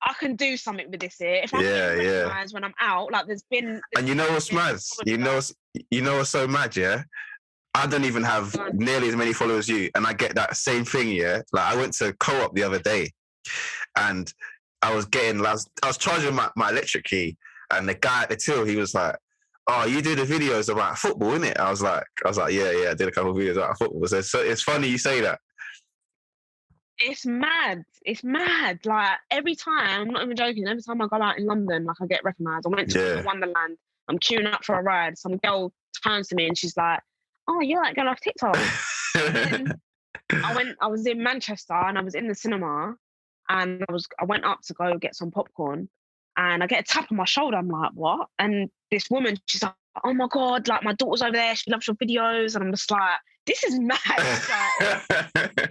I can do something with this here. If I'm getting recognised when I'm out, like, there's been... And you know what's mad? You know what's so mad, yeah? I don't even have nearly as many followers as you, and I get that same thing, yeah? Like, I went to Co-op the other day, and I was charging my electric key, and the guy at the till, he was like, oh, you do the videos about football, innit? I was like, yeah, I did a couple of videos about football. So it's funny you say that. It's mad. Like, every time, I'm not even joking, every time I go out in London, like, I get recognised. I went to Wonderland, I'm queuing up for a ride. Some girl turns to me and she's like, oh, you're that girl off TikTok. I was in Manchester and I was in the cinema, and I went up to go get some popcorn, and I get a tap on my shoulder. I'm like, what? And this woman, she's like, oh my God, like my daughter's over there, she loves your videos. And I'm just like, this is mad.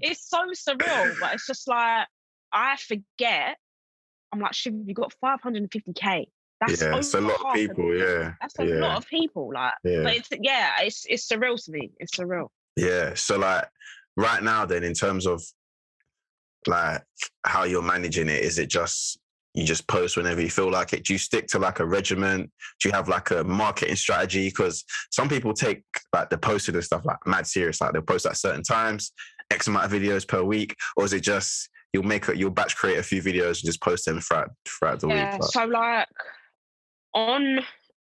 It's so surreal, but it's just like, I forget. I'm like, Shiv, you got 550K. That's Yeah, over it's a lot of half a people. million. Yeah, That's a lot yeah, of people. Like, yeah, but it's surreal to me. It's surreal. yeah. So like right now, then in terms of like how you're managing it, is it just you just post whenever you feel like it? Do you stick to like a regiment? Do you have like a marketing strategy? Because some people take like the posting and stuff like mad serious, like they'll post at certain times, X amount of videos per week, or is it just you'll batch create a few videos and just post them throughout the week? Yeah. Like, So like on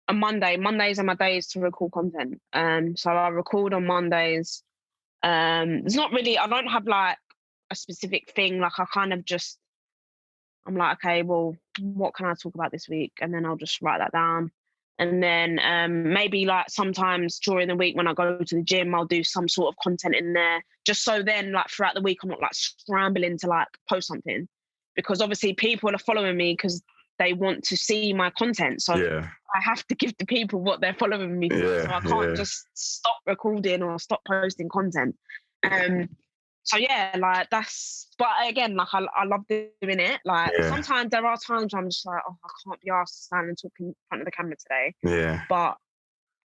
a Mondays are my days to record content. So I record on Mondays. It's not really, I don't have like a specific thing. Like I kind of just, I'm like, okay, well, what can I talk about this week? And then I'll just write that down. And then maybe like sometimes during the week when I go to the gym, I'll do some sort of content in there. Just so then like throughout the week, I'm not like scrambling to like post something. Because obviously people are following me because they want to see my content. So yeah, I have to give the people what they're following me for. So I yeah, can't yeah, just stop recording or stop posting content. So yeah, like that's, but again, like I love doing it. Like yeah, sometimes there are times I'm just like, oh, I can't be asked to stand and talk in front of the camera today. yeah, But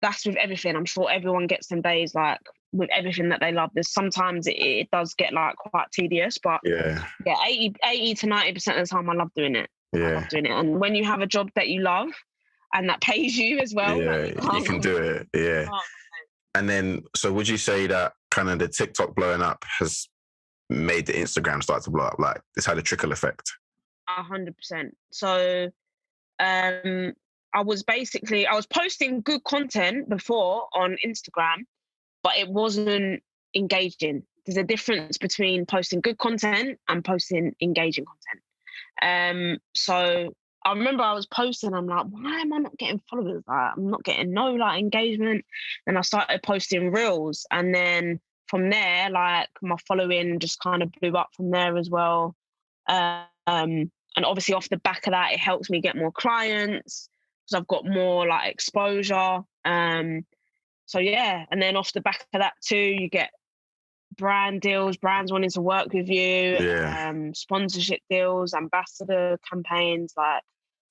that's with everything. I'm sure everyone gets them days like with everything that they love. There's sometimes it does get like quite tedious, but yeah, yeah, 80 to 90% of the time I love doing it. I yeah, love doing it. And when you have a job that you love and that pays you as well, like yeah. you You can't can do complain. it. Yeah. And then, so would you say that kind of the TikTok blowing up has made the Instagram start to blow up? Like it's had a trickle effect. 100%. So I was posting good content before on Instagram, but it wasn't engaging. There's a difference between posting good content and posting engaging content. So I remember I was posting, I'm like, why am I not getting followers? Like, I'm not getting no like engagement. And I started posting reels, and then from there, like my following just kind of blew up from there as well. And obviously off the back of that, it helps me get more clients because I've got more like exposure. So yeah, and then off the back of that too, you get brand deals, brands wanting to work with you, Yeah. sponsorship deals, ambassador campaigns. Like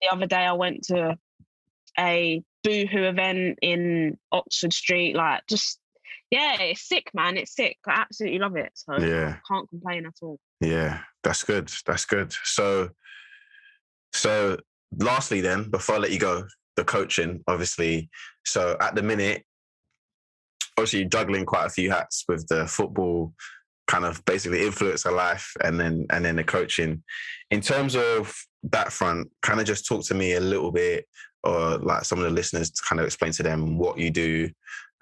the other day, I went to a Boohoo event in Oxford Street. Like, just yeah, it's sick, man. It's sick. I absolutely love it. So Yeah. I can't complain at all. Yeah. That's good. That's good. So lastly then, before I let you go, the coaching, obviously. So at the minute, obviously you're juggling quite a few hats with the football kind of basically influencer life and then the coaching. In terms of that front, kind of just talk to me a little bit, or like some of the listeners, to kind of explain to them what you do,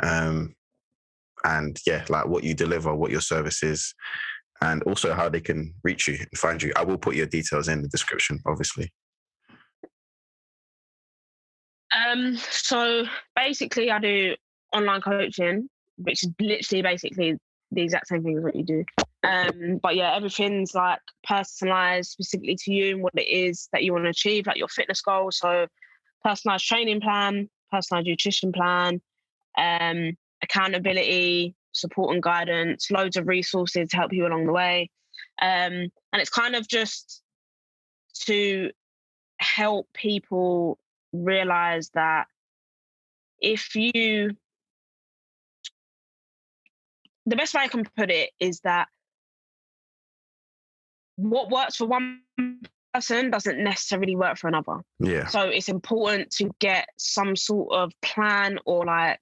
and yeah, like what you deliver, what your service is, and also how they can reach you and find you. I will put your details in the description, obviously. So basically I do online coaching, which is literally basically the exact same thing as what you do. But yeah, everything's like personalized specifically to you and what it is that you want to achieve, like your fitness goals. So personalized training plan, personalized nutrition plan, accountability, support and guidance, loads of resources to help you along the way. And it's kind of just to help people realize that if you, the best way I can put it is that what works for one person doesn't necessarily work for another. Yeah. So it's important to get some sort of plan or like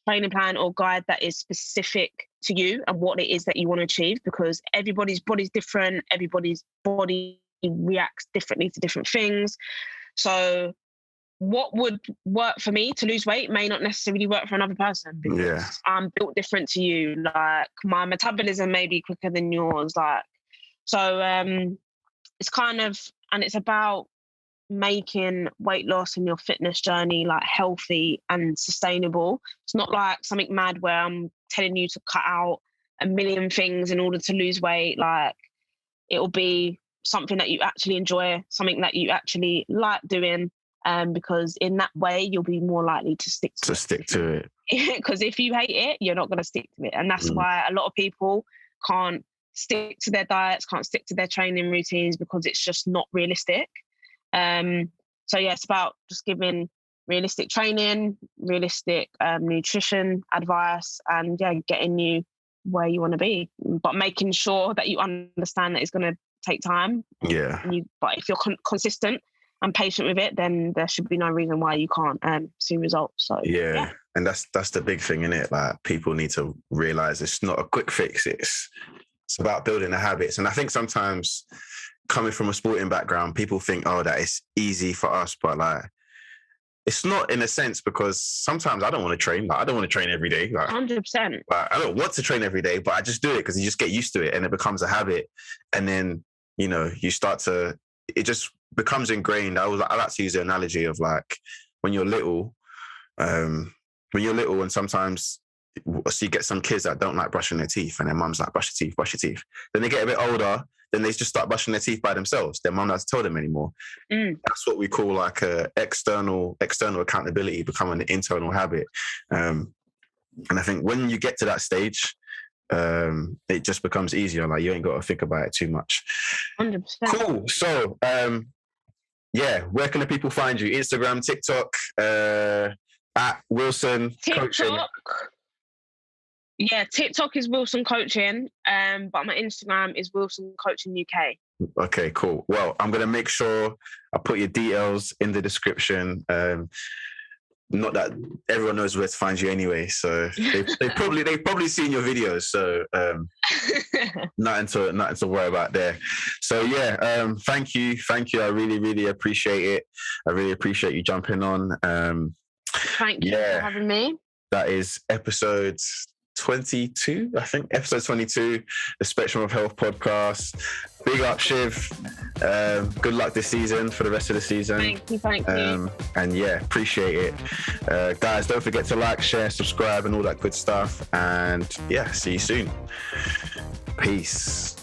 training plan or guide that is specific to you and what it is that you want to achieve, because everybody's body's different, everybody's body reacts differently to different things. So what would work for me to lose weight may not necessarily work for another person, because I'm built different to you. Like my metabolism may be quicker than yours. Like, so it's kind of, and it's about making weight loss and your fitness journey like healthy and sustainable. It's not like something mad where I'm telling you to cut out a million things in order to lose weight. Like it'll be something that you actually enjoy, something that you actually like doing, because in that way you'll be more likely to stick to it. Because if you hate it, you're not going to stick to it. And that's why a lot of people can't stick to their diets, can't stick to their training routines, because it's just not realistic. So yeah, it's about just giving realistic training, realistic nutrition advice, and yeah, getting you where you want to be, but making sure that you understand that it's going to take time. Yeah. But if you're consistent and patient with it, then there should be no reason why you can't see results. So yeah. And that's the big thing, isn't it? Like, people need to realize it's not a quick fix. It's about building the habits. And I think sometimes, coming from a sporting background, people think, oh, that it's easy for us, but like, it's not, in a sense, because sometimes I don't want to train. Like, I don't want to train every day. Like, 100%. Like, I don't want to train every day, but I just do it because you just get used to it and it becomes a habit. And then, you start to, it just becomes ingrained. I like to use the analogy of like, when you're little, and sometimes, so you get some kids that don't like brushing their teeth, and their mum's like, brush your teeth. Then they get a bit older, then they just start brushing their teeth by themselves. Their mum doesn't tell them anymore. That's what we call like a external accountability becoming an internal habit. And I think when you get to that stage, it just becomes easier. Like, you ain't got to think about it too much. 100%. Cool. So, where can the people find you? Instagram, TikTok, at Wilson Coaching. Yeah, TikTok is Wilson Coaching, but my Instagram is Wilson Coaching UK. Okay, cool. Well, I'm going to make sure I put your details in the description. Not that everyone knows where to find you anyway, so they've probably seen your videos, so nothing to worry about there. So yeah, thank you. I really, really appreciate it. I really appreciate you jumping on. Thank you for having me. That is episode 22, I think. Episode 22, the Spectrum of Health podcast. Big up, Shiv. Good luck this season, for the rest of the season. Thank you. And yeah, appreciate it. Guys, don't forget to like, share, subscribe, and all that good stuff. And yeah, see you soon. Peace.